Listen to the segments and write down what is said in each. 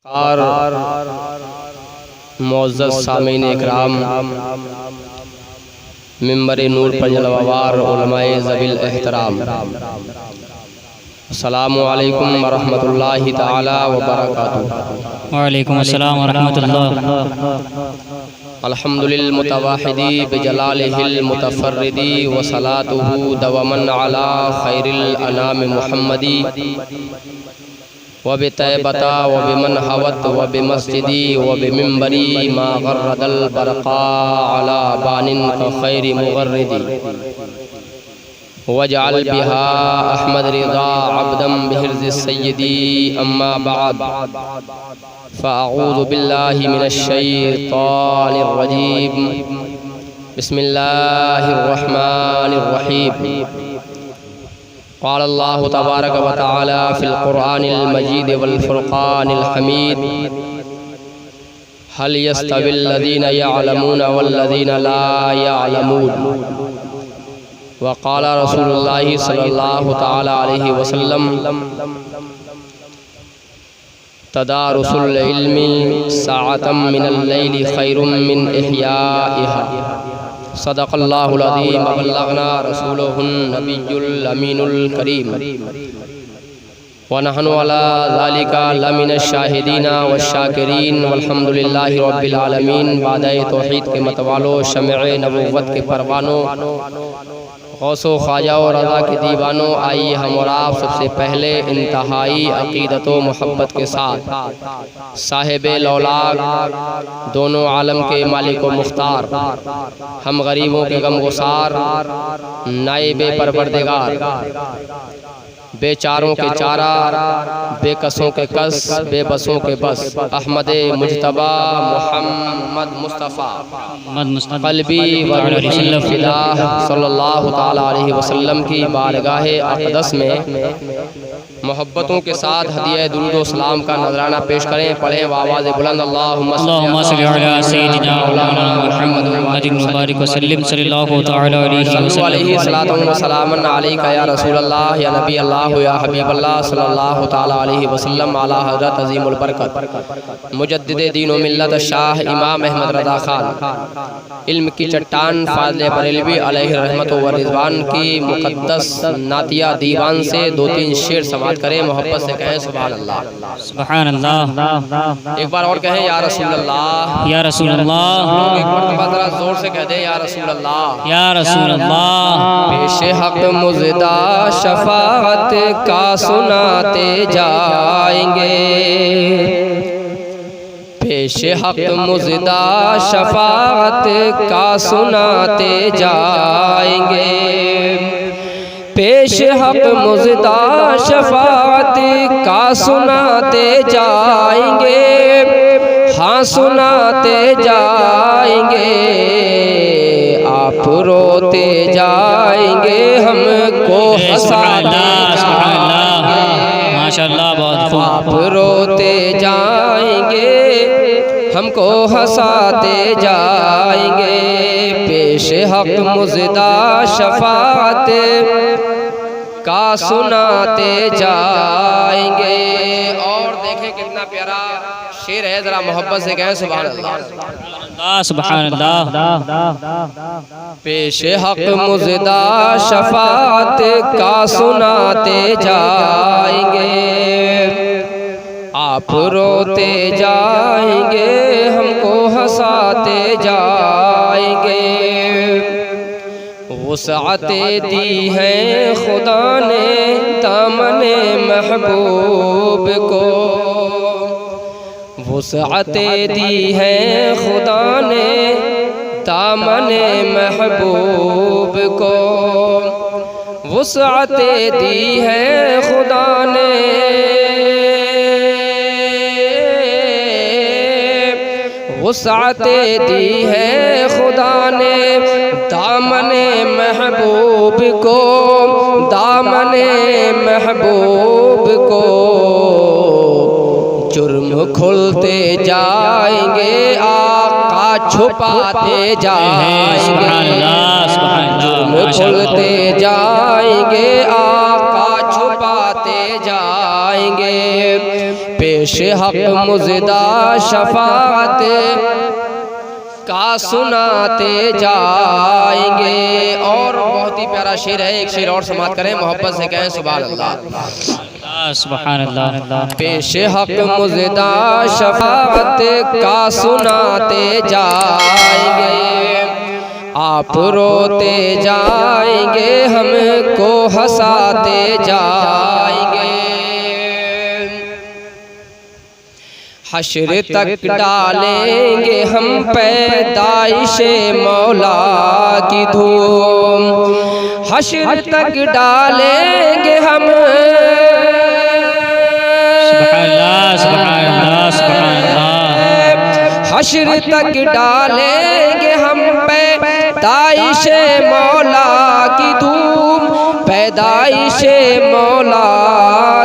और मुअज़्ज़ज़ सामीन इकराम, मिंबर नूर पर जलवावार उलमाए ज़वील एहतराम, अस्सलामु अलैकुम व रहमतुल्लाहि तआला व बरकातुहू। वालेकुम अस्सलाम व रहमतुल्लाह। अल्हम्दुलिल मुतवाहिदी बिजलालिहिल मुतफर्रिदी व सलातुहु दवमन अला खैरिल अनाम मुहम्मदी व बितैबता व बिमन हवत व बिमस्जिदी व बिमिंबरी मा गर्रदल बरक़ा अला बानिन का खैरि मुगर्रिदी वजअल बिहा अहमद रिज़ा अब्दम बिहिर्ज़ि सय्यदी अम्मा बअद फ़अऊज़ु बिल्लाहि मिनश शैतानिर रजीम बिस्मिल्लाहिर रहमानिर रहीम। क़ाल अल्लाहु तबारक व तआला फ़िल क़ुरआनिल मजीद वल फ़ुरक़ानिल हमीद हल यस्तविल लज़ीना यअलमून वल लज़ीना ला यअलमून। वक़ाल रसूलुल्लाहि सल्लल्लाहु तआला अलैहि वसल्लम तदारुसुल इल्मी साअतम मिनल लैली खैरुम मिन इहयाइहा। सदक़ल्लाहुल अज़ीम व बल्लगना रसूलुहुन नबियुल अमीनुल करीम व नहनु अला ज़ालिका लमिनश शाहिदीना वश्शाकिरीन वल्हम्दुलिल्लाहि रब्बिल आलमीन। बादए तौहीद के मतवालो, शमए नबुव्वत के परवानों, गौसो ख्वाजा और रज़ा के दीवानों, आइए हम और आप सबसे पहले इंतहाई अक़ीदत व मोहब्बत के साथ साहिबे लौलाक, दोनों आलम के मालिक व मुख्तार, हम गरीबों के गमगुसार, नाइबे परवरदिगार, बेचारों के चारा, बेकसों के कस, बेबसों के बस, अहमद मुज्तबा मोहम्मद मुस्तफ़ा क़ल्बी व रूही फ़िदा सल्लल्लाहु ताला अलैहि वसल्लम की बारगाह अक़दस में मोहब्बतों के साथ हदिया दुरूद व सलाम का नजराना पेश करें। पढ़ें आवाज़ बुलंद अल्लाहुम्मा सल्ली अला सय्यिदिना मौलाना मुहम्मदिन मुबारक वसल्लम सल्लल्लाहु ताला अलैहि व सलामन अलैका या रसूलल्लाह या नबी अल्लाह या हबीबल्लाह सल्लल्लाहु ताला अलैहि वसल्लम अला हज़रत अज़ीमुल बरकत मुजद्दिद दीन व मिल्लत शाह इमाम अहमद रज़ा खान इल्म की चट्टान फाज़िल बरेलवी अलैहि रहमत व रिज़वान की मुक़द्दस नातिया दीवान से दो तीन शेर समाअत करें। मोहब्बत से कहें सुभान अल्लाह, सुभान अल्लाह। एक बार और कहें या रसूल अल्लाह, या रसूल अल्लाह, एक मरतबा ज़रा जोर से कह दें या रसूल अल्लाह, या रसूल अल्लाह। पेश हक़ मुज़दा शफ़ाअत का सुनाते जाएंगे, पेश हक़ मुज़दा शफ़ाअत का सुनाते जाएंगे, पेश हक़ मुज़दा शफ़ाअत का सुनाते जाएंगे, हाँ सुनाते जाएंगे। आप रोते जाएंगे, हमको हंसाते जाएंगे, माशाअल्लाह, बहुत खूब। आप रोते जाएंगे, हमको हंसाते जाएंगे, पेश हक़ मुज़दा शफ़ाअत का सुनाते जाएंगे। और देखें कितना प्यारा शेर है, जरा मोहब्बत से कहें सुभान अल्लाह, सुभान अल्लाह। पेश हक़ मुज़दा शफ़ाअत का सुनाते जाएंगे, आप रोते जाएंगे, हमको हंसाते जाएंगे। वुसअते दी है खुदा ने दामने महबूब को, वुसअते दी है खुदा ने दामने महबूब को, वुसअते दी है खुदा ने, वुसअते दी है खुदा ने दामने महबूब को, दामने महबूब को। जुर्म खुलते जाएंगे, आका छुपाते जाएंगे, जुर्म खुलते जाएंगे, आका छुपाते जाएंगे। पेश हक मुज़दा शफाअत का सुनाते जाएंगे। और बहुत ही प्यारा शेर है, एक शेर और समाप्त करें, मोहब्बत से कहें सुभान अल्लाह। सुभान अल्लाह। पेश हक मुज़दा शफाअत का सुनाते जाएंगे, आप रोते जाएंगे हमको हंसाते जाएंगे। हश्र तक डालेंगे हम पैदाइशे मौला की धूम, हश्र तक डालेंगे हम हश्र तक डालेंगे हम पैदाइशे मौला की धूम, पैदाइशे मौला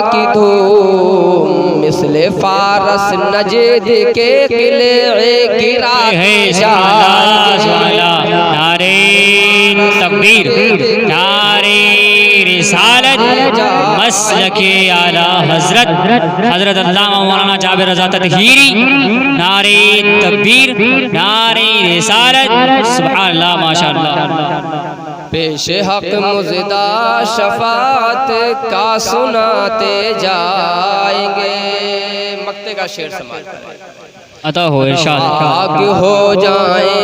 की धूम। मिसले फारस नजद के किले गिरा नारे तकबीर, नारे रिसालत, मसलके आला हजरत हजरत अल्लामा मौलाना जाबिर रज़ा ततहीरी। नारे तकबीर, नारे रिसालत, सुभान अल्लाह, माशाअल्लाह। पेश हक मुज़दा शफाअत का सुनाते जाएंगे। मक्ते का शेर समाप्त अता हो इरशाद। आग हो जाए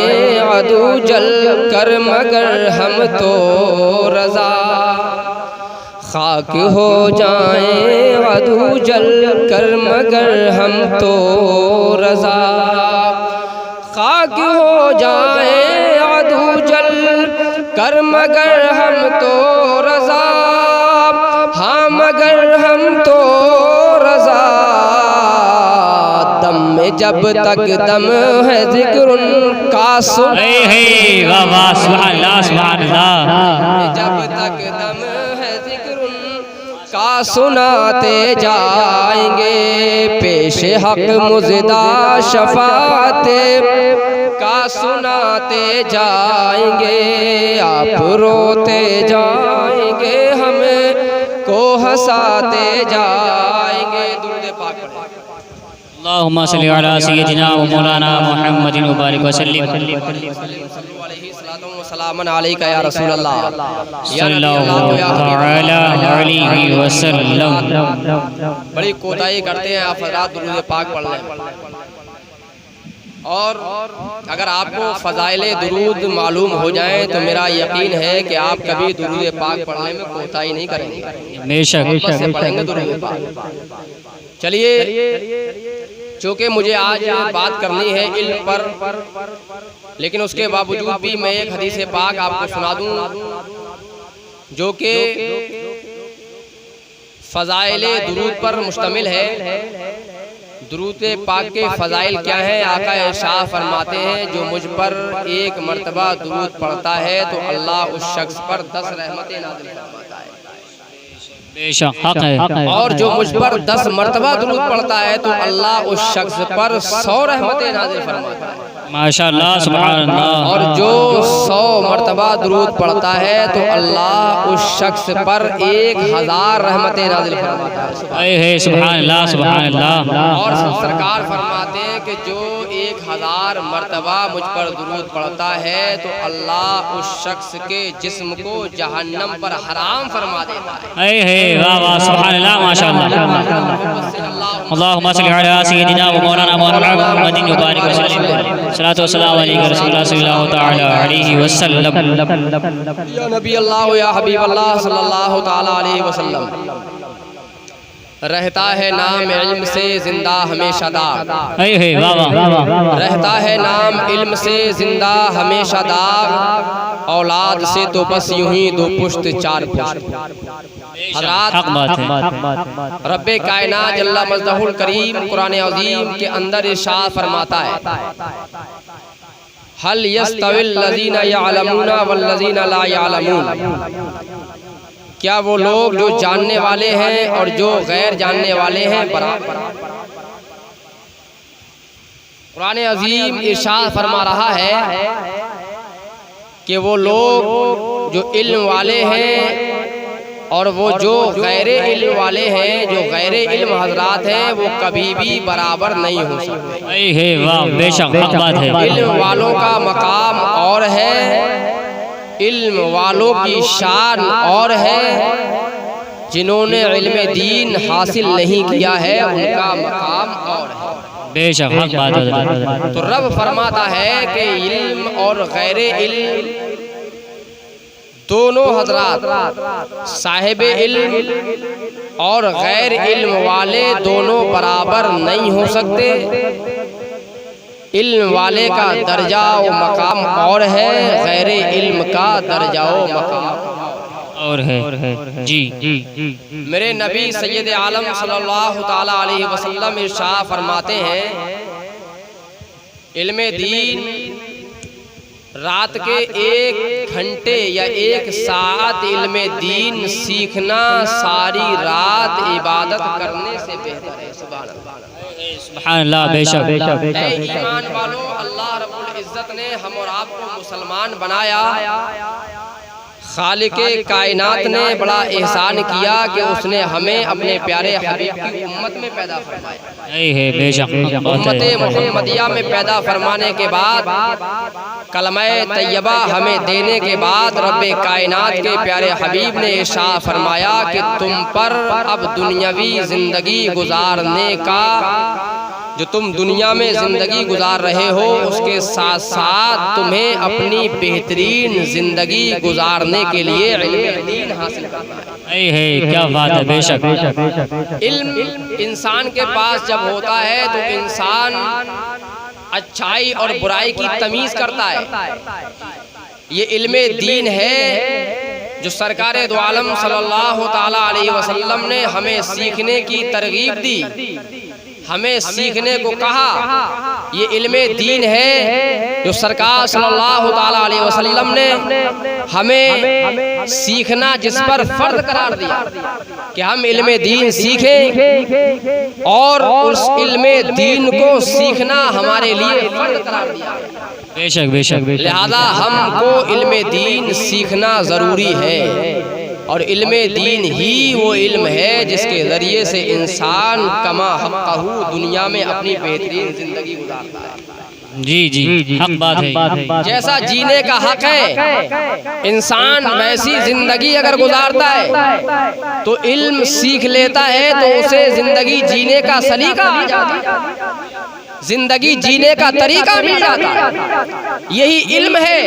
अदू जल कर मगर हम तो रज़ा, खाक हो जाए अदू जल कर मगर हम तो रज़ा, खाक हो जाए अदू जल कर मगर हम तो रज़ा, हाँ मगर हम तो रज़ा। दम में जब तक दम है जिक्र उनका सुन, वाह वाह, सुभान अल्लाह, सुभान अल्लाह। जब तक दम है जिक्र उनका सुनाते जाएंगे। पेश हक मुज़दा शफाअत का सुनाते जाएंगे, आप रोते जाएंगे हमें को हंसाते जाएंगे। दुरूद पाक पढ़ें। अल्लाहुम्मा सल्ली अला सय्यिदिना व मौलाना मुहम्मदिन व बारिक वसल्लिम। सलामन अलैका या रसूल अल्लाह सल्लल्लाहु अलैहि वसल्लम। बड़ी कोताही करते हैं आप हज़रात दुरूद पाक पढ़ने। और अगर आपको फ़ज़ाइल दुरूद मालूम हो जाए तो मेरा यकीन है कि आप कभी दुरूद पाक पढ़ने में कोताही नहीं करेंगे, बेशक से पढ़ेंगे दुरूद पाक। चलिए, चूँकि मुझे आज बात करनी है इल्म पर, लेकिन उसके बावजूद भी मैं एक हदीस पाक आपको सुना दूं जो कि फ़ज़ाइल दुरूद पर मुश्तमिल है। दुरूद पाक के फ़ज़ाइल क्या हैं? आका इरशाद फरमाते हैं, जो मुझ पर एक मर्तबा दुरूद पढ़ता है तो अल्लाह उस शख्स पर 10 रहमतें नाज़िल फरमाता है। बेशक हक है। और जो मुझ पर 10 मर्तबा दुरूद पढ़ता है तो अल्लाह उस शख्स पर 100 रहमतें नाज़िल फरमाता है। माशाअल्लाह, सुभान अल्लाह। और जो 100 मर्तबा दुरूद पढ़ता है तो अल्लाह उस शख्स पर 1000 रहमतें नाज़िल फरमाता है। सुभान अल्लाह, सुभान अल्लाह। और सरकार फरमाते हैं कि जो 1000 मर्तबा मुझ पर दुरूद पढ़ता है तो अल्लाह उस शख्स के जिस्म को जहन्नम पर हराम फरमा देता है। वाह वाह, सुभान अल्लाह, माशाअल्लाह। अल्लाहुम्मा सल्ली अला सय्यिदिना व मौलाना मुहम्मदिन व बारिक वसल्लिम। सलातो सलाम अलैका रसूलुल्लाह सल्लल्लाहु तआला अलैहि वसल्लम। या नबी अल्लाह या हबीब अल्लाह सल्लल्लाहु तआला अलैहि वसल्लम। रहता है नाम इल्म से जिंदा हमेशा दाग, रहता है नाम इल्म से जिंदा हमेशा दाग, औलाद से तो बस यूं ही 2 पुश्त 4 पुश्त। हज़रात, रब्बे कायनात जल्ला मजदहुल करीम कुरान अज़ीम के अंदर इरशाद फरमाता है, हल यस्तविल लज़ीना यअलमूना वल्लज़ीना ला यअलमून। क्या वो लोग जो जानने वाले हैं और जो गैर जानने वाले हैं बराबर? कुरान अज़ीम इरशाद फरमा रहा है कि वो लोग जो इल्म वाले हैं और वो जो गैर इल्म वाले हैं, जो गैर इल्म हजरात हैं, वो कभी भी बराबर नहीं हो सकते। वाह, बेशक हक बात है। इल्म वालों का मकाम और है, इल्म वालों की शान और है, जिन्होंने इल्म दीन हासिल नहीं किया है उनका मकाम और है। बेशक हक बात है। तो रब फरमाता है कि इल्म और गैर इल्म दोनों हजरात, साहिब इल्म और गैर इल्म वाले दोनों बराबर नहीं हो सकते। इल्म वाले का दर्जा व मकाम और है, गैर इल्म का दर्जा व मकाम और है। जी मेरे नबी सैयद आलम सल्लल्लाहु ताला अलैहि वसल्लम इरशाद फरमाते हैं, इल्म दीन रात के 1 घंटे या 1 सात इल्म दीन सीखना सारी रात इबादत करने से बेहतर है। सुभान अल्लाह। बेशक ईमान वालों, अल्लाह रब्बुल इज्जत ने हम और आपको मुसलमान बनाया। खालिके कायनात ने बड़ा एहसान किया कि उसने हमें अपने प्यारे हबीब की उम्मत में पैदा फरमाया। बेशक उम्मत मुहम्मदिया में पैदा फरमाने के बाद, कलमा तैयबा हमें देने के बाद, रब्बे कायनात के प्यारे हबीब ने इरशाद फरमाया कि तुम पर अब दुनियावी जिंदगी गुजारने का, जो तुम दुनिया में जिंदगी गुजार रहे हो, उसके साथ साथ तुम्हें अपनी बेहतरीन जिंदगी गुजारने के लिए इल्म दीन हासिल करना है। क्या बात है। बेशक इल्म इंसान के पास जब होता है तो इंसान अच्छाई और बुराई की तमीज करता है। ये इल्म दीन है जो सरकारे दो आलम सल्लल्लाहु ताला अलैहि वसल्लम ने हमें सीखने की तरगीब दी, हमें सीखने को कहा। ये इल्म दीन है जो सरकार सल्लल्लाहु ताला अलैहि वसल्लम ने हमें सीखना, जिस पर फर्ज करार दिया कि हम इल्म दीन सीखें, और उस इल्म दीन को सीखना हमारे लिए फर्ज करार दिया। बेशक लिहाजा हमको इल्म दीन सीखना जरूरी है। और इल्म दीन ही वो इल्म है जिसके जरिए से इंसान कमा हक़हू दुनिया में अपनी बेहतरीन जिंदगी गुजारता है। जी हक बात है। जैसा जीने का हक है, इंसान वैसी जिंदगी अगर गुजारता है तो इल्म सीख लेता है तो उसे जिंदगी जीने का सलीका आ जाता है, जिंदगी जीने का तरीका मिल जाता है। यही इल्म है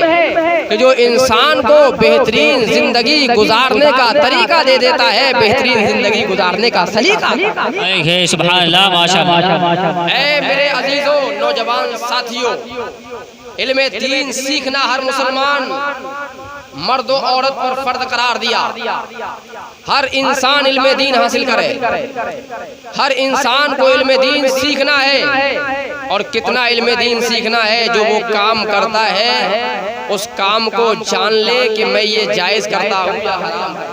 कि जो इंसान को बेहतरीन जिंदगी गुजारने का तरीका दे देता है, बेहतरीन जिंदगी गुजारने का सलीका। सुभान अल्लाह, माशाअल्लाह। ऐ मेरे अजीजों, नौजवान साथियों, इल्म दीन सीखना हर मुसलमान मर्द और औरत पर फर्ज करार दिया। हर इंसान इल्म दीन हासिल करे, हर इंसान को इल्म दीन सीखना है। और कितना इल्म दीन सीखना है, जो वो काम करता है उस काम को जान ले कि मैं ये जायज़ करता हूँ या हराम है।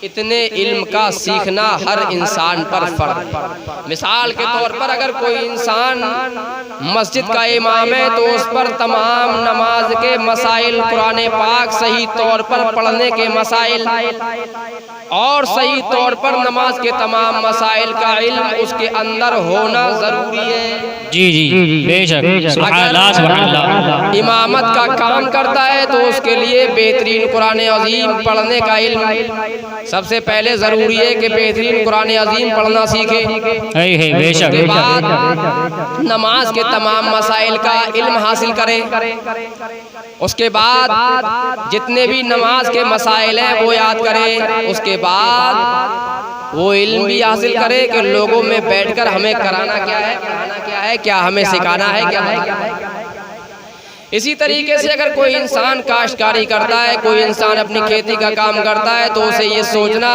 इतने इल्म का सीखना हर इंसान पर फर्ज है। मिसाल के तौर पर अगर कोई इंसान मस्जिद का इमाम है तो उस पर तमाम नमाज के मसाइल, कुरान पाक सही तौर पर पढ़ने के मसाइल और सही तौर पर नमाज के तमाम मसाइल का इल्म उसके अंदर होना जरूरी है। जी बेशक। इमामत का काम करता है तो उसके लिए बेहतरीन कुरान अजीम पढ़ने का इल्म सबसे पहले जरूरी है कि बेहतरीन कुरान अजीम पढ़ना सीखे। उसके बाद नमाज के तमाम मसाइल का इल्म हासिल करे। उसके बाद जितने भी नमाज के मसाइल हैं वो याद करे। उसके बाद वो इल्म भी हासिल करे कि लोगों में बैठकर हमें कराना क्या है, कहना क्या है, क्या हमें सिखाना है, क्या है। इसी तरीके से अगर कोई इंसान काश्तकारी करता है, कोई इंसान अपनी खेती का काम करता है तो उसे ये सोचना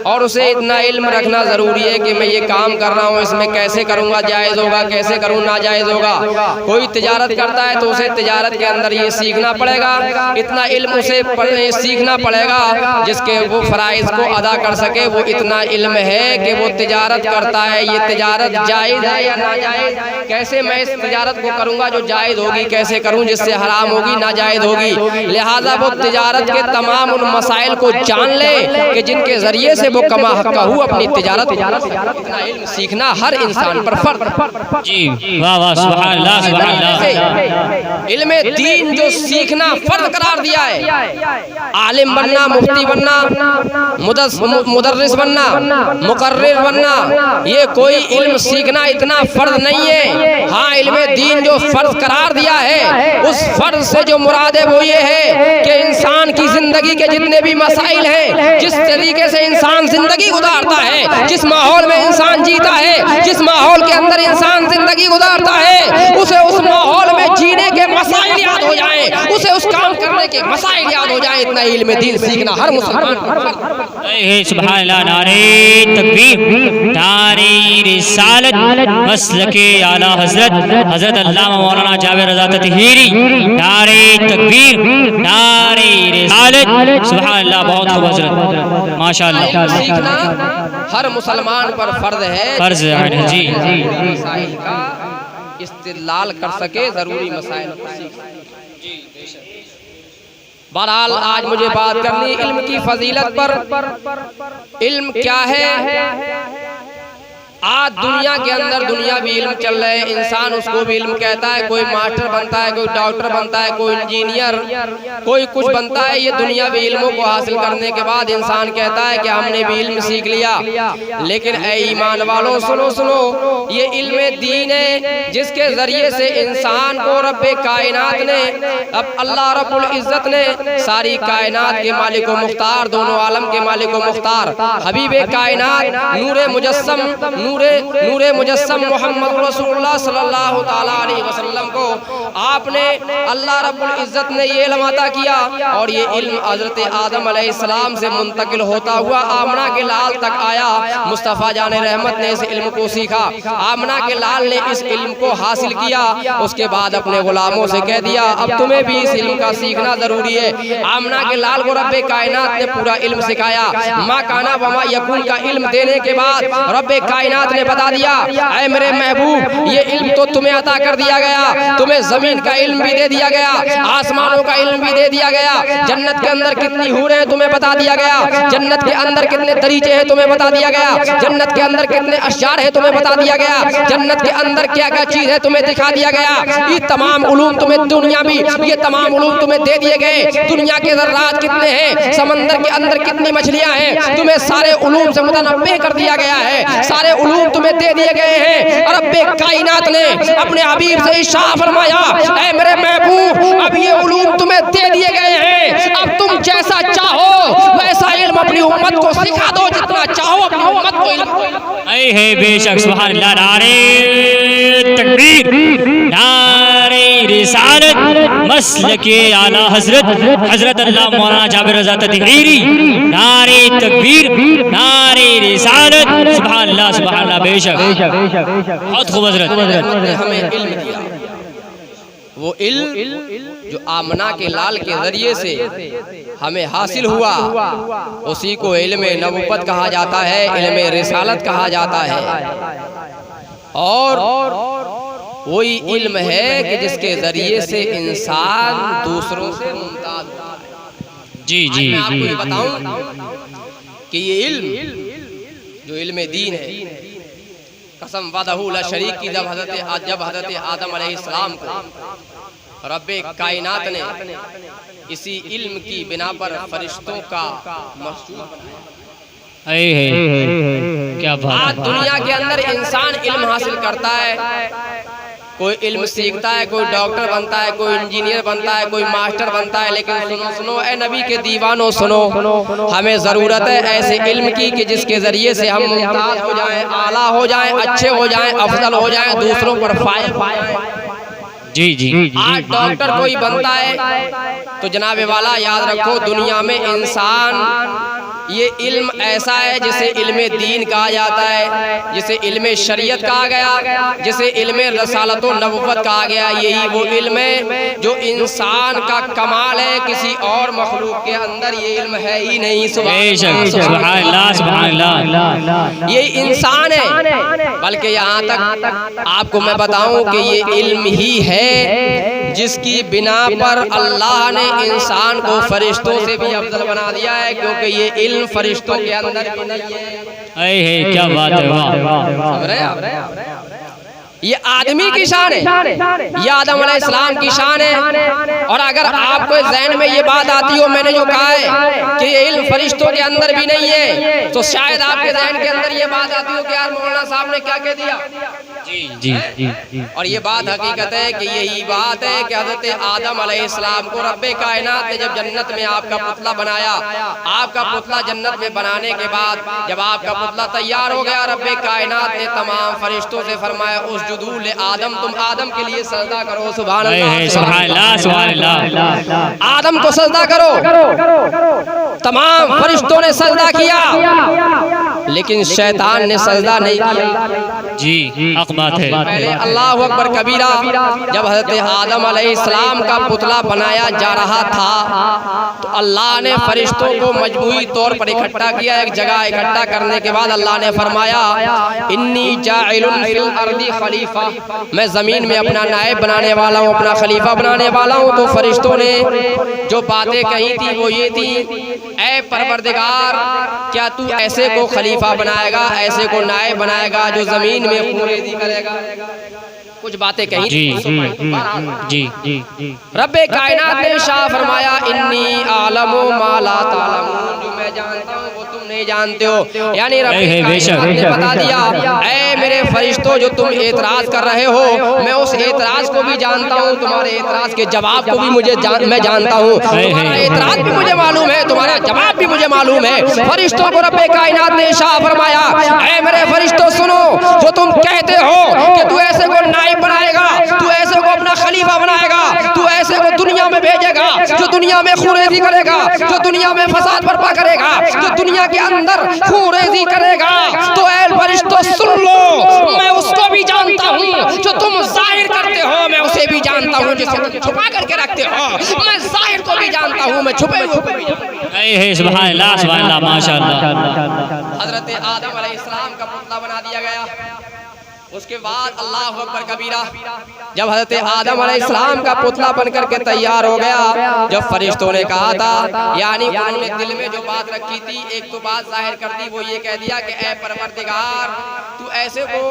और उसे इतना इल्म रखना ज़रूरी है कि मैं ये काम कर रहा हूँ, इसमें कैसे करूँगा जायज़ होगा, कैसे करूँ नाजायज़ होगा। कोई तिजारत करता है तो उसे तिजारत के अंदर ये सीखना पड़ेगा, इतना इल्म उसे सीखना पड़ेगा जिसके वो फ़राइज़ को अदा कर सके। वो इतना इल्म है कि वो तिजारत करता है, ये तिजारत जायज़ है या नाजायज़, कैसे मैं इस तिजारत को करूँगा जो जायज़ होगी, कैसे करूँ जिससे इससे हराम होगी, नाजायज़ होगी। लिहाजा वो तिजारत के तमाम उन मसाइल को जान ले कि जिनके जरिए से वो कमा हक़्क़ा हो अपनी तिजारत। इतना इल्म सीखना हर इंसान पर फर्ज। जी वाह वाह, सुभान अल्लाह, सुभान अल्लाह। इल्म दीन जो सीखना फर्ज करार दिया है, आलिम बनना, मुफ्ती बनना, मुदर्रिस बनना, मुकर्रिर बनना, ये कोई इल्म सीखना इतना फर्ज नहीं है। हाँ, इल्म दीन जो फर्ज करार दिया है, उस फर्ज से जो मुराद है वो ये है कि इंसान की जिंदगी के जितने भी मसाइल हैं, जिस तरीके से इंसान जिंदगी गुजारता है, जिस माहौल में इंसान जीता है, जिस माहौल के अंदर इंसान जिंदगी गुजारता है, उसे उस माहौल में जीने के मसाइल याद हो जाएं, उसे उस काम करने के मसाइल याद हो जाएं। इतना इल्म दीन सीखना हर मुसलमान है। सुभान अल्लाह, नारे तकबीर, नारे रिसालत, मसलके आला हजरत हजरत अल्लामा मौलाना जावेद रज़ा ततहीरी, नारे तकबीर, नारे रिसालत। सुभान अल्लाह, बहुत खूब हजरत, माशाअल्लाह। सीखना हर मुसलमान पर फर्ज है, फर्ज है जी। मसाइल का इस्तेदलाल कर सके, जरूरी मसाइल को सीख। बहरहाल आज मुझे बात करनी इल्म की फजीलत पर। इल्म क्या है? आज दुनिया के अंदर दुनिया भी इल्म चल रहे हैं, इंसान उसको भी इल्म कहता है। कोई मास्टर बनता है, कोई डॉक्टर बनता है, कोई इंजीनियर, कोई कुछ बनता है। ये दुनिया भी इल्मों को हासिल करने के बाद इंसान कहता है कि हमने भी इल्म सीख लिया। लेकिन ऐ ईमान वालों, सुनो सुनो, ये इल्म दीन है जिसके जरिए से इंसान को रब्बे कायनात ने, अब अल्लाह रब्बुल इज्जत ने सारी कायनात के मालिक व मुख्तार, दोनों आलम के मालिक व मुख्तार, हबीबे कायनात, नूरे मुजस्सम, नूरे मुजस्सम मोहम्मद रसूलुल्लाह सल्लल्लाहु ताला अलैहि वसल्लम को आपने अल्लाह रब्बुल इज्जत ने ये इल्म अता किया। और ये इल्म हजरत आदम अलैहिस्सलाम से मुंतकिल होता हुआ आमना के लाल तक आया। मुस्तफ़ा जाने रहमत ने इस इल्म को सीखा, आमना के लाल ने इस इल्म को हासिल किया। उसके बाद अपने गुलामों से कह दिया अब तुम्हें भी इस इल्म का सीखना जरूरी है। आमना के लाल को रब्बे कायनात ने पूरा इल्म सिखाया। मा काना वमा यकून का इल्म देने के बाद रब्बे कायनात ने बता दिया, ऐ मेरे महबूब, ये इल्म तो तुम्हें अता कर दिया गया, तुम्हें जमीन का इल्म भी दे दिया गया, आसमानों का इल्म भी दे दिया गया, जन्नत के अंदर कितनी हूरें हैं तुम्हें बता दिया गया, जन्नत के अंदर कितने दरीचे हैं तुम्हें बता दिया गया, जन्नत के अंदर कितने अशजार है तुम्हें बता दिया गया, जन्नत के अंदर क्या क्या चीज है तुम्हें दिखा दिया गया। ये तमाम उलूम तुम्हें दुनिया भी, ये तमाम उलूम तुम्हें दे दिए गए। दुनिया के ज़र्रात कितने हैं, समंदर के अंदर कितनी मछलियां हैं, तुम्हें सारे उलूम से मुतनब्बे कर दिया गया है, सारे उलूम तुम्हें दे दिए गए हैं। और रब्बे कायनात ने अपने हबीब से इशारा फरमाया, ऐ मेरे महबूब, अब ये उलूम तुम्हें दे दिए गए हैं, अब तुम जैसा चाहो वैसा इल्म अपनी उम्मत को सिखा दो, जितना चाहो अपनी उम्मत को इल्म है। बेशक, सुभान अल्लाह, नारे तकबीर, नारे रिसालत, मसलके आला हजरत हजरत अल्लाह मौलाना जावेद रज़ा ततहीरी, नारे तकबीर, नारे रिसालत। सुभान अल्लाह, सुभान अल्लाह, बेशक बहुत खूब हजरत। हमें इल्म दिया, वो इल्म जो आमना के लाल के जरिए से हमें हासिल हुआ, उसी को इल्म नबुव्वत कहा जाता है, इल्म रिसालत कहा जाता है। और वही इल्म है कि जिसके जरिए से इंसान दूसरों से मुमताज होता है। जी जी, मैं आपको ये बताऊं कि ये इल्म जो इल्म दीन है, कसम वदहू ला शरीक की, जब हजरत आदम अलैहिस्सलाम को रब्बे कायनात ने इसी इल्म की बिना पर फरिश्तों का मस्जूद बनाया। क्या बात। आज दुनिया के अंदर इंसान इल्म हासिल करता है, कोई इल्म सीखता है, कोई डॉक्टर बनता है, कोई इंजीनियर बनता है, कोई मास्टर बनता है। लेकिन सुनो सुनो ए नबी के दीवानों, सुनो, हमें ज़रूरत है ऐसे इल्म की कि जिसके ज़रिए से हम मुमताज़ हो जाएं, आला हो जाएं, अच्छे हो जाएं, अफजल हो जाएं, दूसरों पर फायदा पाएं। जी जी, आज डॉक्टर कोई बनता है तो जनाबे वाला याद रखो, दुनिया में इंसान ये इल्म ऐसा है जिसे इल्म दीन कहा जाता है, जिसे इल्म शरीयत कहा गया, जिसे इल्म रसालत व नबुव्वत कहा गया। यही वो इल्म है जो इंसान का कमाल है, किसी और मखलूक के अंदर ये इल्म है ही नहीं। सुभान अल्लाह, सुभान अल्लाह, ये इंसान है। बल्कि यहाँ तक आपको मैं बताऊं कि ये इल्म ही है जिसकी बिना पर अल्लाह ने इंसान को फरिश्तों से भी अफजल बना दिया है, क्योंकि ये इल्म फरिश्तों के अंदर भी नहीं है। क्या बात है, वाह। समझ रहे हैं? ये आदमी की शान है, ये आदम अलैहिस्सलाम की शान है। और अगर आपको ज़हन में ये बात आती हो, मैंने जो कहा है कि ये इल्म फरिश्तों के अंदर भी नहीं है, तो शायद आपके ज़हन के अंदर ये बात आती हो कि यार मौलाना साहब ने क्या कह दिया। जी। और ये बात हकीकत है कि यही बात है कि हज़रत आदम अलैहिस्सलाम को रब्बे कायनात ने जब जन्नत में आपका पुतला बनाया, आपका पुतला जन्नत में बनाने के बाद जब आपका पुतला तैयार हो गया, रब्बे कायनात ने तमाम फरिश्तों से फरमाया उस्जुदू ले आदम, तुम आदम के लिए सजदा करो। सुभान अल्लाह, सुभान अल्लाह। आदम को सजदा करो। तमाम फरिश्तों ने सजदा किया, लेकिन शैतान ने सजदा नहीं किया। जी, हक बात है। पहले अल्लाह अकबर कबीरा जब हजरत आदम अलैहिस्सलाम का पुतला बनाया जा रहा था, तो अल्लाह ने फरिश्तों को मजमूई तौर पर इकट्ठा किया। एक जगह इकट्ठा करने के बाद अल्लाह ने फरमाया इन्नी जाइलुन फिल अर्दी खलीफा, मैं ज़मीन में अपना नायब बनाने वाला हूँ, अपना खलीफा बनाने वाला हूँ। तो फरिश्तों ने जो बातें कही थी वो ये थी, ऐ परवरदिगार, क्या तू ऐसे को खलीफा बनाएगा, ऐसे को नायब बनाएगा जो ज़मीन में खूरेज़ी करेगा। कुछ बातें कही जी। रब्बे कायनात ने शाह फरमाया इन्नी आलमु मा ला तालमून, जो मैं जानता हूँ वो तुम नहीं जानते हो। यानी रब्बे कायनात ने बता दिया, ऐ मेरे फरिश्तों, जो तुम एतराज कर रहे हो, मैं उस एतराज को भी जानता हूँ, तुम्हारे एतराज के जवाब को भी मैं जानता हूँ। तुम्हारा एतराज भी मुझे मालूम है, तुम्हारा जवाब भी मुझे मालूम है। फरिश्तों को रब्बे कायनात ने शाह फरमाया, ऐ मेरे फरिश्तों सुनो, जो तुम कहते हो कि तू ऐसे को नायब बनाएगा, तू ऐसे को अपना खलीफा बनाएगा, तू ऐसे को दुनिया में भेजेगा जो दुनिया में खूरेज़ी करेगा, जो दुनिया में फसाद बर्पा करेगा, जो दुनिया के अंदर खूरेज़ी करेगा, तो ऐ फरिश्तों सुन लो, मैं उसको भी जानता हूँ जो तुम जाहिर करते हो, मैं उसे भी जानता हूँ जिसे तुम छुपा करके रखते हो। मैं जाहिर को भी जानता हूँ, मैं छुपे हुए को भी जानता हूँ। सुभान अल्लाह, माशाअल्लाह। हज़रत आदम अलैहिस्सलाम का पुतला बना दिया गया। उसके बाद अल्लाह अकबर कबीरा जब हज़रत आदम अलैहिस्सलाम का पुतला बनकर के तैयार हो गया, जब फरिश्तों ने कहा था, यानी उन्होंने दिल में जो बात रखी थी, एक तो बात जाहिर कर दी, वो ये कह दिया कि ऐ परवरदिगार, तू ऐसे को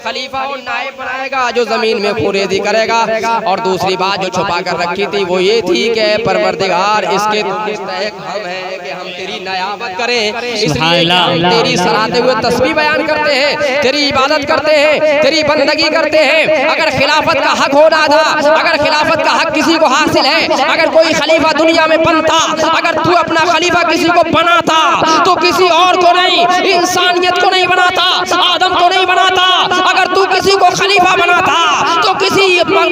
खलीफा और नायब बनाएगा जो ज़मीन में खूरेज़ी करेगा। और दूसरी बात जो छुपा कर रखी थी वो ये थी कि ऐ परवरदिगार, इसके मुस्तहिक़ हम हैं कि हम तेरी नयाबत करें, इसलिए हम तेरी सलाते हुए तस्बीह बयान करते हैं, तेरी इबादत करते हैं, तेरी बंदगी करते हैं। अगर खिलाफत का हक होना था, अगर खिलाफत का हक किसी को हासिल है, अगर कोई खलीफा दुनिया में बनता, अगर तू अपना खलीफा किसी को बनाता तो किसी और को नहीं, इंसानियत को नहीं बनाता, आदम को नहीं बनाता। अगर तू किसी को खलीफा बनाता तो किसी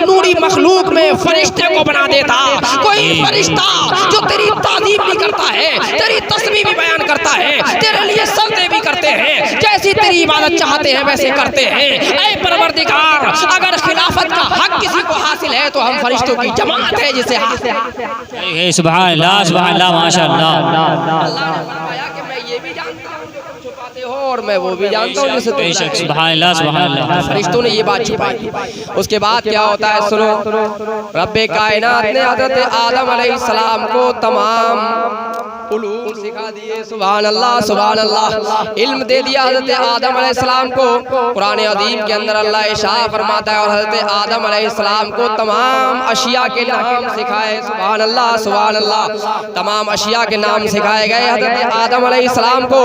नूरी मखलूक में फरिश्ते को बना देता। कोई फरिश्ता जो तेरी ताज़ीम भी करता है, तेरी तस्बीह भी बयान करता है, तेरे लिए सजदे भी करते हैं, जैसी तेरी इबादत चाहते हैं वैसे करते हैं। ऐ परवरदिगार, अगर खिलाफत का हक किसी को हासिल है तो हम फरिश्तों की जमात है जिसे हासिल है। सुभान अल्लाह, माशाअल्लाह। अल्लाह ने फरमाया कि मैं ये भी जानता हूँ जो तुम छुपाते हो, और मैं वो भी जानता हूँ जिसे तुम। सुभान अल्लाह। फरिश्तों ने ये बात छुपाई। उसके बाद क्या होता है सुनो, रब्बे कायनात ने हज़रत आदम अलैहिस्सलाम को तमाम उलूम सिखा दिए। सुभान अल्लाह, सुभान अल्लाह। इल्म दे दिया हज़रत आदम अलैहिस्सलाम को। कुरान अज़ीम के अंदर अल्लाह इरशाद फरमाता है, और हज़रत आदम अलैहिस्सलाम को तमाम अशिया के नाम सिखाए। सुभान अल्लाह, सुभान अल्लाह। तमाम अशिया के नाम सिखाए गए हज़रत आदम अलैहिस्सलाम को,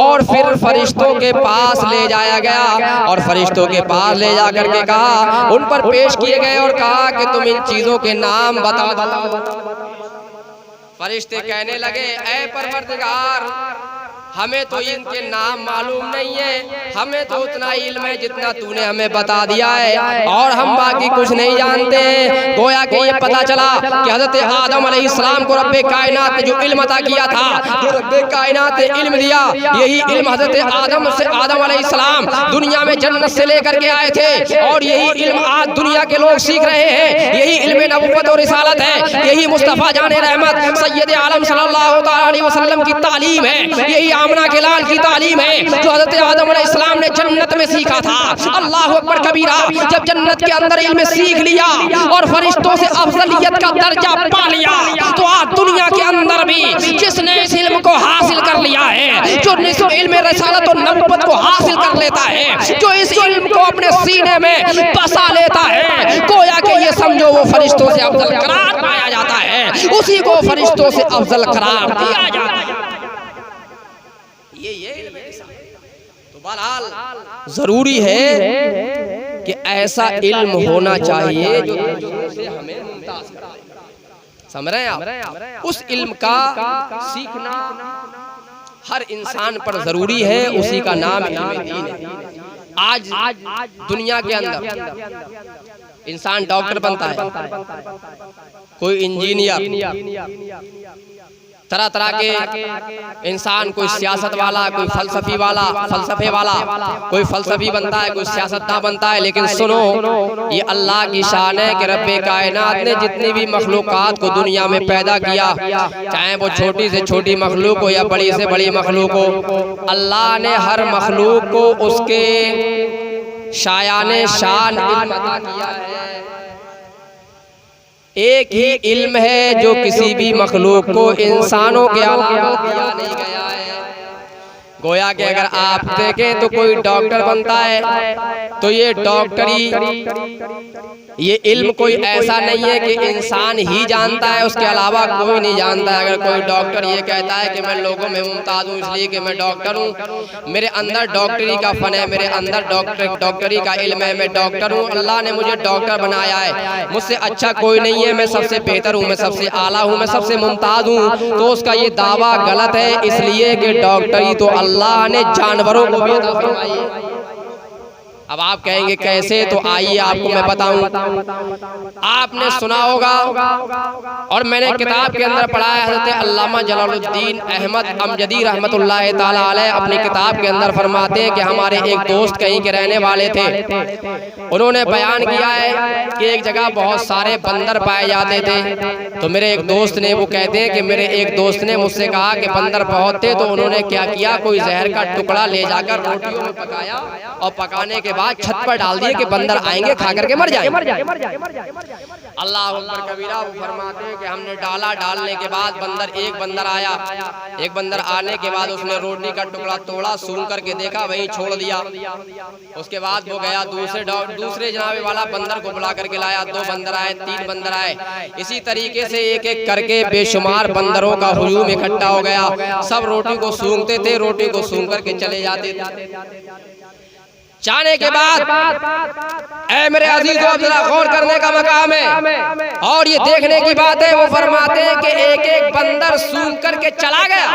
और फिर फरिश्तों के पास ले जाया गया, और फरिश्तों के पास ले जा करके कहा, उन पर पेश किए गए और कहा कि तुम इन चीज़ों के नाम बता दो। फरिश्ते कहने लगे, ऐ परवरदिगार, हमें तो इनके नाम मालूम नहीं है, हमें तो उतना इल्म है जितना तूने हमें बता दिया है, और हम बाकी कुछ नहीं जानते। गोया कि ये पता चला कि हज़रत आदम अलैहिस्सलाम को रब्बे कायनात ने जो इल्म अता किया था, जो रब्बे कायनात ने इल्म दिया, यही इल्म हज़रत आदम अलैहिस्सलाम दुनिया में जन्नत से लेकर के आए थे, और यही इल्म आज दुनिया के लोग सीख रहे हैं। यही इल्म नबुव्वत और रिसालत है, यही मुस्तफ़ा जान रहमत सैयद आलम सल्लल्लाहु अलैहि वसल्लम की तालीम है, यही आमना के लाल की तालीम है जो हजरत आदम अलैहिस्सलाम ने जन्नत में सीखा था। अल्लाह अकबर कबीरा। जब जन्नत के अंदर इल्म सीख लिया और फरिश्तों से अफजलियत का दर्जा पा लिया, तो आज दुनिया के अंदर भी जिसने इस इल्म को हासिल कर लिया है, जो इल्म रिसालत और नबुव्वत को हासिल कर लेता है, जो इस इल्म को अपने सीने में बसा लेता है, गोया कि ये समझो वो फरिश्तों से अफजल करार पाया जाता है, उसी को फरिश्तों से अफजल करार दिया जाता है। ये तो बहरहाल जरूरी है कि ऐसा इल्म होना चाहिए जो दूसरों से हमें मुमताज करे। समझ रहे हैं आप? उस इल्म का सीखना हर इंसान पर जरूरी है, उसी का नाम इल्म दीन है। आज दुनिया के अंदर इंसान डॉक्टर बनता है, कोई इंजीनियर, तरह तरह के इंसान, कोई सियासत वाला, कोई फलसफे वाला, कोई फलसफी बनता है, कोई सियासतदान बनता है। लेकिन सुनो, ये अल्लाह की शान है कि रब्बे कायनात ने जितनी भी मखलूकात को दुनिया में पैदा किया, चाहे वो छोटी से छोटी मखलूक हो या बड़ी से बड़ी मखलूक हो, अल्लाह ने हर मखलूक को उसके शायाने शान इल्म अता किया है। एक ही इल्म है जो किसी भी मखलूक को इंसानों के अलावा दिया नहीं गया है। गोया कि अगर आप देखें तो कोई डॉक्टर बनता है तो ये डॉक्टरी, ये इल्म कोई ऐसा नहीं है कि इंसान ही जानता है, उसके अलावा कोई नहीं जानता है। अगर कोई डॉक्टर ये कहता है कि मैं लोगों में मुमताज हूँ इसलिए कि मैं डॉक्टर हूँ, मेरे अंदर डॉक्टरी का फन है, मेरे अंदर डॉक्टरी का इल्म है, मैं डॉक्टर हूँ, अल्लाह ने मुझे डॉक्टर बनाया है, मुझसे अच्छा कोई नहीं है, मैं सबसे बेहतर हूँ, मैं सबसे आला हूँ, मैं सबसे मुमताज हूँ, तो उसका ये दावा गलत है। इसलिए कि डॉक्टरी तो अल्लाह ने जानवरों को भी अता फरमाई है। अब आप कहेंगे कैसे, तो आइए आपको मैं बताऊं। आपने सुना होगा और मैंने किताब के अंदर पढ़ा है, हज़रत अल्लामा जलालुद्दीन अहमद अमजदी रहमतुल्लाह ताला अलैह अपनी किताब के अंदर फरमाते हैं कि हमारे एक दोस्त कहीं के रहने वाले थे, उन्होंने बयान किया है कि एक जगह बहुत सारे बंदर पाए जाते थे। तो मेरे एक दोस्त ने, वो कहते हैं कि मेरे एक दोस्त ने मुझसे कहा कि बंदर बहुत थे, तो उन्होंने क्या किया, कोई जहर का टुकड़ा ले जाकर रोटियों में पकाया और पकाने के बाद छत पर डाल दिए कि बंदर आएंगे खा करके मर जाएंगे। अल्लाह अकबर कबीरा। वो फरमाते हैं कि हमने डाला, डालने के बाद एक बंदर आया, एक बंदर आने के बाद उसने रोटी का टुकड़ा तोड़ा, सूंघ करके देखा, वहीं छोड़ दिया। उसके बाद वो गया दूसरे जनाबे वाला बंदर को बुला करके लाया, 2 बंदर आए, 3 बंदर आए, इसी तरीके से एक एक करके बेशुमार बंदरों का हुजूम इकट्ठा हो गया। सब रोटी को सूंघते थे, रोटी को सूंघ करके चले जाते थे। जाने के बाद ऐ मेरे अजीजों, अब जरा गौर करने का मकाम है और ये देखने की बात है। वो फरमाते हैं कि एक एक बंदर सूंघ करके चला गया,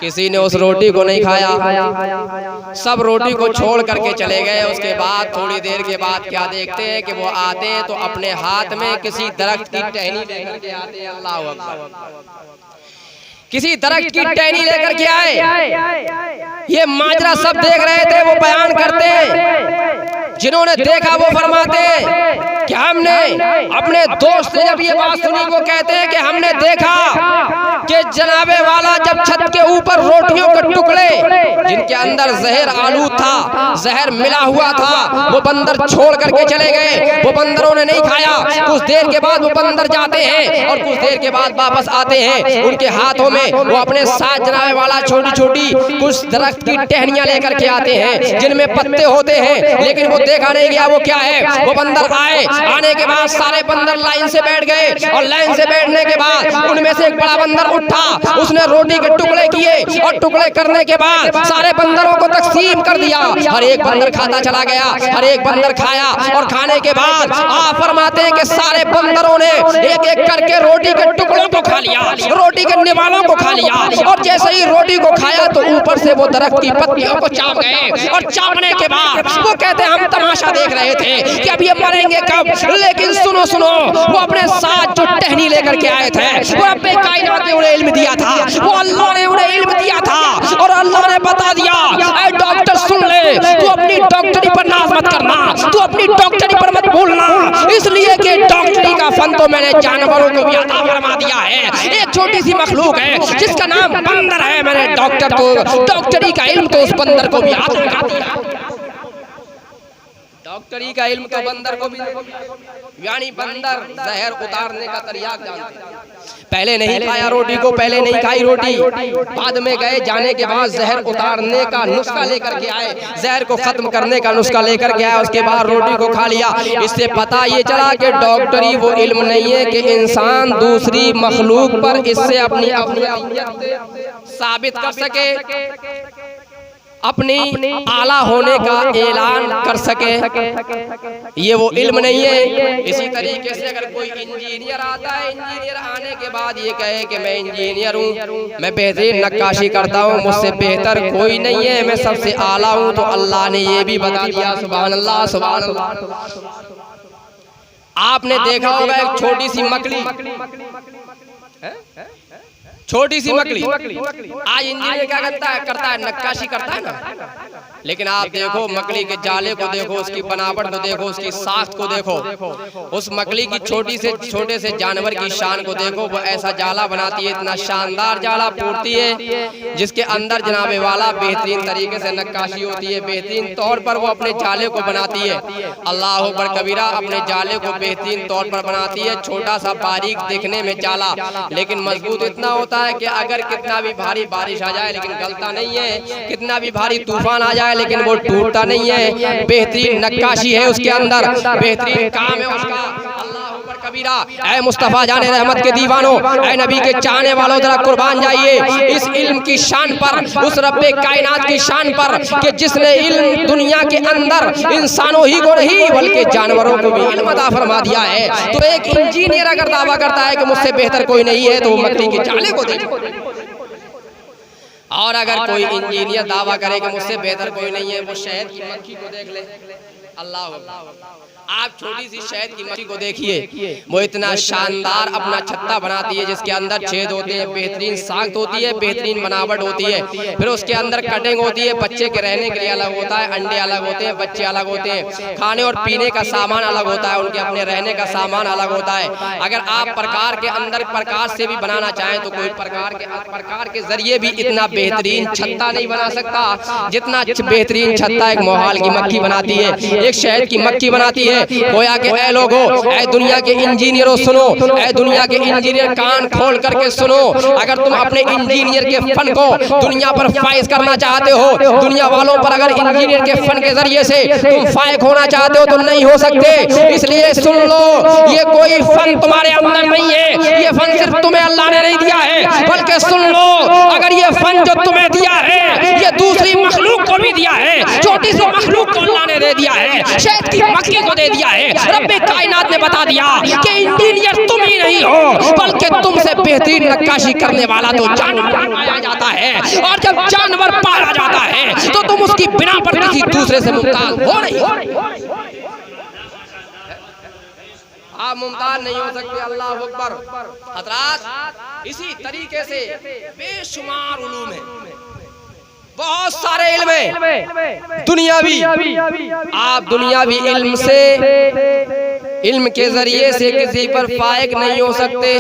किसी ने उस रोटी को नहीं खाया, सब रोटी को छोड़ करके चले गए। उसके बाद थोड़ी देर के बाद क्या देखते हैं कि वो आते हैं तो अपने हाथ में किसी दरख्त की टहनी लेकर के आते हैं। अल्लाह अकबर। किसी दरख्त की टहनी लेकर के आए। ये माजरा सब देख रहे थे, वो बयान करते हैं, जिन्होंने देखा वो फरमाते हैं कि हमने अपने दोस्त से जब ये बात सुनी, वो कहते हैं कि हमने देखा कि जनाबे वाला जब छत के ऊपर रोटियों के टुकड़े जिनके अंदर जहर आलूद था, जहर मिला हुआ था, वो बंदर छोड़ करके चले गए। वो बंदरों ने नहीं खाया। कुछ देर के बाद वो बंदर जाते हैं और कुछ देर के बाद वापस आते हैं। उनके हाथों में वो अपने साथ जनाबे वाला छोटी छोटी कुछ दरख्त की टहनियां लेकर के आते हैं जिनमें पत्ते होते हैं, लेकिन वो देखा नहीं गया वो क्या है। वो बंदर आए, आने के बाद सारे बंदर लाइन से बैठ गए और लाइन से बैठने के बाद उनमें से एक बड़ा बंदर उठा, उसने रोटी के टुकड़े किए और टुकड़े करने के बाद सारे बंदरों को तकसीम कर दिया। हर एक बंदर खाता चला गया, हर एक बंदर खाया और खाने के बाद आप फरमाते हैं कि सारे बंदरों ने एक एक करके रोटी के टुकड़ों को खा लिया, रोटी के निवालों को खा लिया, और जैसे ही रोटी को खाया तो ऊपर से वो दरख्त की पत्तियों को चाप गए। और चापने के बाद वो कहते हैं हम तमाशा देख रहे थे कि अब ये मरेंगे कब, लेकिन सुनो सुनो, वो अपने साथ जो टहनी लेकर के आए थे, वो रब्बे कायनात ने उन्हें इल्म दिया था, वो अल्लाह ने उन्हें इल्म दिया था और अल्लाह ने बता दिया, ऐ डॉक्टर सुन ले, तू अपनी डॉक्टरी पर नाज मत करना, तू अपनी डॉक्टरी पर मत भूलना, इसलिए कि डॉक्टरी का फन तो मैंने जानवरों को भी अता फरमा दिया है। एक छोटी सी मखलूक है जिसका नाम बंदर है, मैंने डॉक्टरी का इल्म तो उस बंदर को भी अता फरमा दिया। डॉक्टरी का इल्म तो बंदर को भी, यानी बंदर जहर उतारने का तरीका जानते हैं। पहले नहीं खाया रोटी को, पहले नहीं खाई रोटी, बाद में गए, जाने के बाद जहर उतारने का नुस्खा लेकर के आए, जहर को खत्म करने का नुस्खा लेकर के आए, उसके बाद रोटी को खा लिया। इससे पता ये चला कि डॉक्टरी वो इल्म नहीं है कि इंसान दूसरी मखलूक पर इससे अपनी अफजलियत साबित कर सके, अपनी आला होने का ऐलान कर सके, ये वो इल्म नहीं है। इसी तरीके से अगर कोई इंजीनियर आता है, इंजीनियर आने के बाद ये कहे कि मैं इंजीनियर हूँ, मैं बेहतरीन नक्काशी करता हूँ, मुझसे बेहतर कोई नहीं है, मैं सबसे आला हूँ, तो अल्लाह ने ये भी बता दिया। सुभान अल्लाह, सुभान अल्लाह। आपने देखा होगा एक छोटी सी मकड़ी, छोटी सी मकड़ी, आज इंजीनियर क्या करता है नक्काशी करता है ना, लेकिन आप देखो मकड़ी के जाले को देखो, उसकी बनावट को देखो, उसकी साख्त को देखो, उस मकड़ी की छोटे से जानवर की शान को देखो। वो ऐसा जाला बनाती है, इतना शानदार जाला पूरती है जिसके अंदर जनाबे वाला बेहतरीन तरीके से नक्काशी होती है, बेहतरीन तौर पर वो अपने जाले को बनाती है। अल्लाह अकबर कबीरा, अपने जाले को बेहतरीन तौर पर बनाती है। छोटा सा बारीक देखने में जाला, लेकिन मजबूत इतना होता है कि अगर कितना भी भारी बारिश आ जाए लेकिन गलता नहीं है, कितना भी भारी तूफान आ जाए लेकिन वो टूटता नहीं है। बेहतरीन नक्काशी है उसके अंदर, बेहतरीन काम है उसका। अल्लाह अकबर कबीरा। ऐ मुस्तफा जाने रहमत के दीवानों, ऐ नबी के चाहने वालों, जरा कुर्बान जाइए इस इल्म की शान पर, उस रब्बे कायनात की शान पर कि जिसने इल्म दुनिया के अंदर इंसानों ही को नहीं बल्कि जानवरों को भी इल्म अता फरमा दिया है। तो एक इंजीनियर अगर दावा करता है कि मुझसे बेहतर कोई नहीं है, तो वो मकड़ी के जाले को देखो। और अगर कोई इंजीनियर दावा करे कि मुझसे बेहतर कोई नहीं है, वो शहद की मक्खी को देख ले। अल्लाह, आप छोटी सी शहद की मक्खी को देखिए, वो इतना शानदार अपना छत्ता बनाती है जिसके अंदर छेद होते हैं, बेहतरीन साख्त होती है, बेहतरीन बनावट होती है। फिर उसके अंदर कटिंग होती है, बच्चे के रहने के लिए अलग होता है, अंडे अलग होते हैं, बच्चे अलग होते हैं, खाने और पीने का सामान अलग होता है, उनके अपने रहने का सामान अलग होता है। अगर आप प्रकार के अंदर प्रकाश से भी बनाना चाहें तो कोई प्रकार के जरिए भी इतना बेहतरीन छत्ता नहीं बना सकता जितना बेहतरीन छत्ता एक मोहाल की मक्खी बनाती है, एक शहद की मक्खी बनाती है। गोया के ऐ लोगो, ऐ दुनिया के इंजीनियरों सुनो, ऐ दुनिया के इंजीनियर कान खोल करके सुनो। अगर तुम अपने इंजीनियर के फन को दुनिया पर फाइज करना चाहते हो, दुनिया वालों पर अगर इंजीनियर के फन के जरिए से तुम फायक होना चाहते हो तो नहीं हो सकते। इसलिए सुन लो, ये कोई फन तुम्हारे अंदर नहीं है, ये फन सिर्फ तुम्हें अल्लाह ने नहीं दिया है, बल्कि सुन लो, अगर ये फन जो तुम्हें दिया है ये दूसरी मखलूक को भी दिया है। छोटी सी मखलूक को अल्लाह ने दे दिया है, शहद की मक्खी को दे दिया है। रब्बे कायनात ने बता दिया कि इंजीनियर तुम ही नहीं हो, बल्कि तुमसे बेहतरीन नक्काशी करने वाला तो जानवर पाया जाता है, और जब जानवर पाया जाता है तो तुम उसकी बिना पर किसी दूसरे से मुमताज हो नहीं, आप मुमताज नहीं हो सकते। अल्लाह अकबर। हज़रात, इसी तरीके से बेशुमार उलूम है, बहुत सारे इल्म है दुनियावी। आप दुनियावी इल्म से, इल्म के जरिए से किसी पर फायक नहीं हो सकते,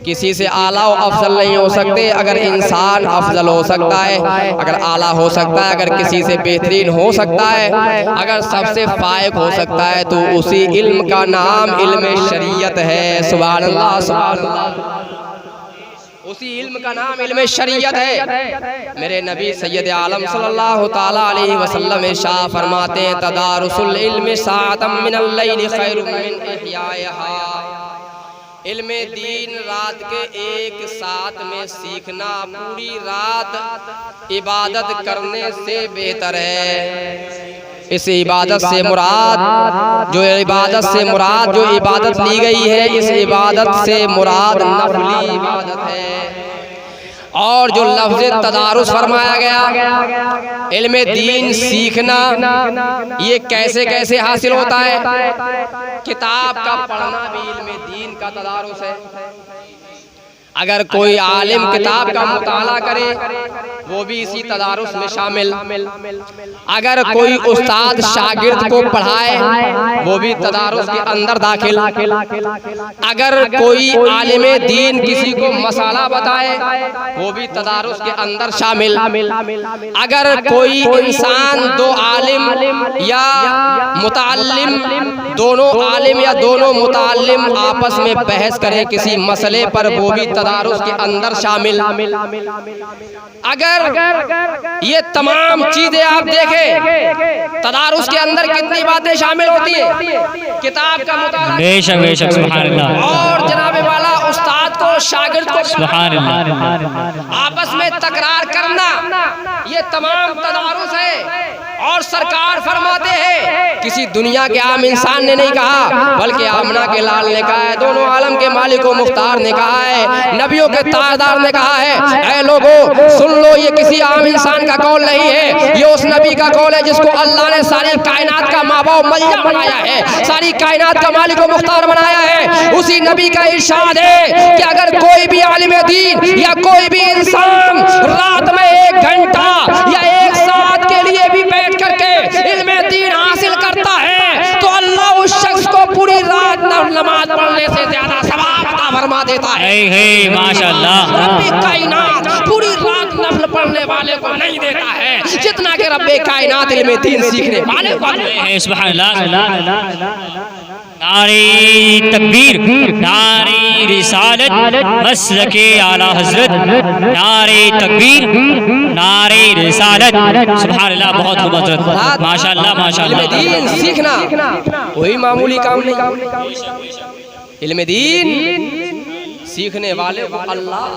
किसी से आला और अफजल नहीं हो सकते। अगर इंसान अफजल हो सकता है, अगर आला हो सकता है, अगर किसी से बेहतरीन हो सकता है, अगर सबसे फायक हो सकता है, तो उसी इल्म का नाम इल्म शरीयत है। सुभान अल्लाह, सुभान अल्लाह। उसी इल्म का नाम इल्म शरीयत है। मेरे नबी सैयद आलम सल्लल्लाहु ताला अलैहि वसल्लम इरशाद फरमाते हैं, तदारुसुल इल्म साअतम मिनल लैल खैरुम मिन इहयाहा। इल्म दीन रात के एक साथ में सीखना पूरी रात इबादत करने से बेहतर है। इस इबादत से मुराद जो इबादत ली गई है, इस इबादत से मुराद नफली इबादत है। और जो लफ्ज़ तदारुस फरमाया गया, इल्म दीन सीखना, ये कैसे कैसे हासिल होता है? किताब का पढ़ना भी इल्म दीन का तदारुस है। अगर कोई आलिम किताब का मुताला करे वो भी इसी तदारुस में शामिल। अगर कोई उस्ताद शागिर्द को पढ़ाए वो भी तदारुस के अंदर दाखिल। अगर कोई आलिमे दीन किसी को मसाला बताए वो भी तदारुस के अंदर शामिल। अगर कोई इंसान दो आलिम या मुताल्लिम, दोनों आलिम या दोनों मुताल्लिम आपस में बहस करें किसी मसले पर वो भी तदारुस के अंदर शामिल। अगर ये तमाम चीजें आप देखें तदारुस के अंदर कितनी बातें शामिल होती है, किताब का मुताला, बेशक बेशक सुभान अल्लाह, और जनाबे वाला उस्ताद को शागिर्द को सुभान अल्लाह, आपस में तकरार करना, ये तमाम तदारुस है। और सरकार फरमाते हैं किसी दुनिया के आम इंसान ने नहीं कहा बल्कि आमना के लाल ने कहा है, दोनों आलम के मालिक व मुख्तार ने कहा है, नबियों के ताजदार ने कहा है, ऐ लोगों सुन लो, ये किसी आम इंसान का कौल नहीं है, ये उस नबी का कौल है जिसको अल्लाह ने सारी कायनात का माबा मल्ला बनाया है, सारी कायनात का मालिक व मुख्तार बनाया है। उसी नबी का इरशाद है कि अगर कोई भी आलिम दीन या कोई भी इंसान रात में 1 घंटा या 1 साथ के लिए भी बैठ करके इल्मे दीन हासिल करता है तो अल्लाह उस शख्स को पूरी रात नमाज पढ़ने से ज्यादा सवाब अता फरमा देता है। माशाअल्लाह, रब्बे कायनात पूरी रात नफल पढ़ने वाले को नहीं देता है जितना कि रब्बे कायनात इल्मे दीन सीखने वाले को है। सुभान अल्लाह, नारे तकबीर, नारे रिसालत, मसलके आला हजरत, नारे तकबीर, नारे रिसालत, सुभान अल्लाह, बहुत खूब हजरत, माशाअल्लाह माशाअल्लाह। इल्मे दीन सीखना कोई मामूली काम नहीं। इल्मे दीन सीखने वाले को अल्लाह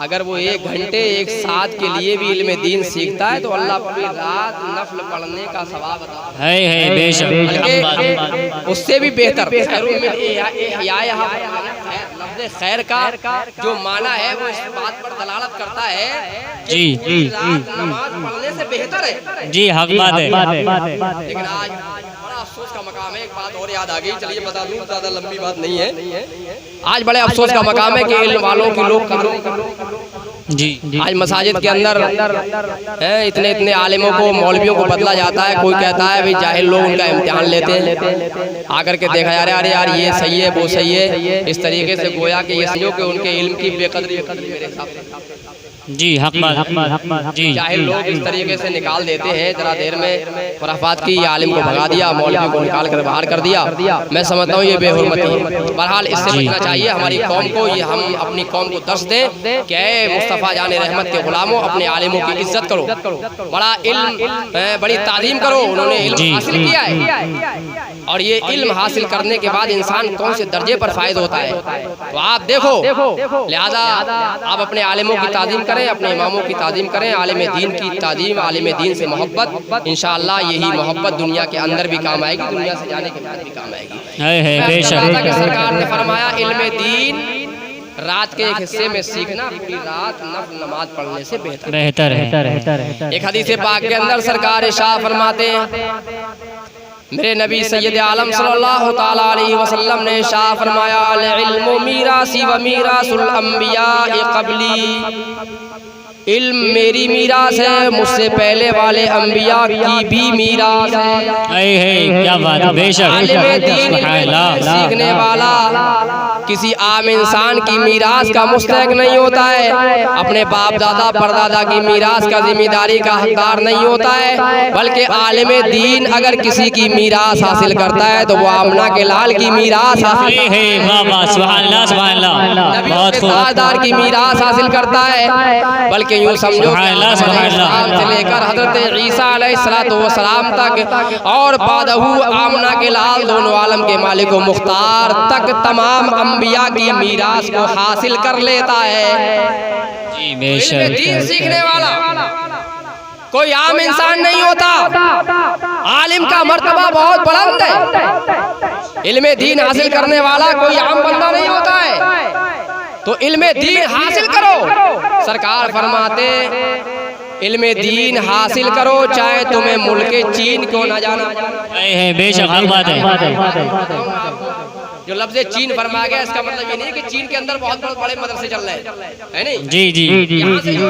अगर वो 1 घंटे 1 साथ के लिए भी इल्मे दीन सीखता है तो अल्लाह पूरी रात नफल पढ़ने का सवाब अता है बेशक, उससे भी बेहतर। खैर का जो माना है वो इस बात पर दलालत करता है जी जी रात नमाज पढ़ने से बेहतर है। जी, हक बात है। लेकिन आज बड़ा अफसोस का मकाम है, एक बात और याद आ गई, चलिए बता दूं, ज्यादा लंबी बात नहीं है। आज बड़े अफसोस का मकाम है कि इल्म वालों की लोग जी आज मसाजिद के अंदर इतने इतने आलिमों को, मौलवियों को बदला जाता है। कोई कहता है भाई जाहिल लोग उनका इम्तिहान लेते हैं, आकर के देखा जा रहा है अरे यार ये सही है वो सही है, इस तरीके से गोया कि ये समझो कि उनके इल्म की बेकदरी मेरे हिसाब से जी, हक बात जी, जाहिल लोग इस तरीके से निकाल देते हैं, जरा देर में खुराफात की, आलिम को भगा दिया, मौलवी को निकाल कर बाहर कर दिया। मैं समझता हूँ ये बेहुरमती है। बहरहाल इससे बचना चाहिए हमारी कौम को, ये हम अपनी कौम को दर्श दें कि मुस्तफ़ा जाने रहमत के गुलामों अपने आलिमों की इज्जत करो, बड़ा इल्म बड़ी तालीम करो, उन्होंने इल्म हासिल किया है और ये इल्म हासिल करने के बाद इंसान कौन से दर्जे पर फायद होता है तो आप देखो। लिहाजा आप अपने आलिमों की ताज़ीम करें, अपने इमामों की ताज़ीम करें, आलिम दीन की ताज़ीम, आलिम दीन से मोहब्बत, इंशाअल्लाह यही मोहब्बत दुनिया के अंदर भी काम आएगी, दुनिया से जाने के बाद भी काम आएगी। बेशक सरकार ने फरमाया इल्म दीन रात के एक हिस्से में सीखना पूरी रात नफल नमाज पढ़ने से बेहतर है। एक हदीस पाक के अंदर सरकार इरशाद फरमाते हैं, मेरे नबी सैयद आलम सल्लल्लाहु ताला अलैहि वसल्लम ने इरशाद फरमाया, अल इल्मु मीरासी व मीरासुल अंबिया क़ब्ली, इल्म मेरी मीरास है, मुझसे पहले वाले अंबिया की भी मीरास है। क्या बात है, बेशक सीखने वाला किसी आम इंसान की मीरास का मुस्तहक नहीं होता है, अपने बाप दादा परदादा की मीरास का जिम्मेदारी का हकदार नहीं होता है, बल्कि आलिम दीन अगर किसी की मीरास हासिल करता है तो वो आमना के लाल की मीरास हासिल है, ताजदार की मीरास हासिल करता है। बल्कि यूँ समझो से लेकर हजरत ईसा अलैहिस्सलाम तक और बादहू आमना के लाल दोनों आलम के मालिक व मुख्तार तक तमाम अंबिया की मीरास को हासिल कर लेता है। दीन सीखने वाला कोई आम इंसान नहीं होता, आलिम का मर्तबा बहुत बुलंद है। इल्मे दीन हासिल करने वाला कोई आम बंदा नहीं होता है, तो इल्मे दीन हासिल करो। सरकार फरमाते इल्मे दीन हासिल करो चाहे तुम्हें मुल्क चीन क्यों न जाना। बेशक हक बात है। जो लफ्ज़ चीन फरमा गया इसका मतलब ये नहीं कि चीन के अंदर बहुत बड़े मदरसे चल रहे हैं, है नहीं? जी जी यहाँ से जो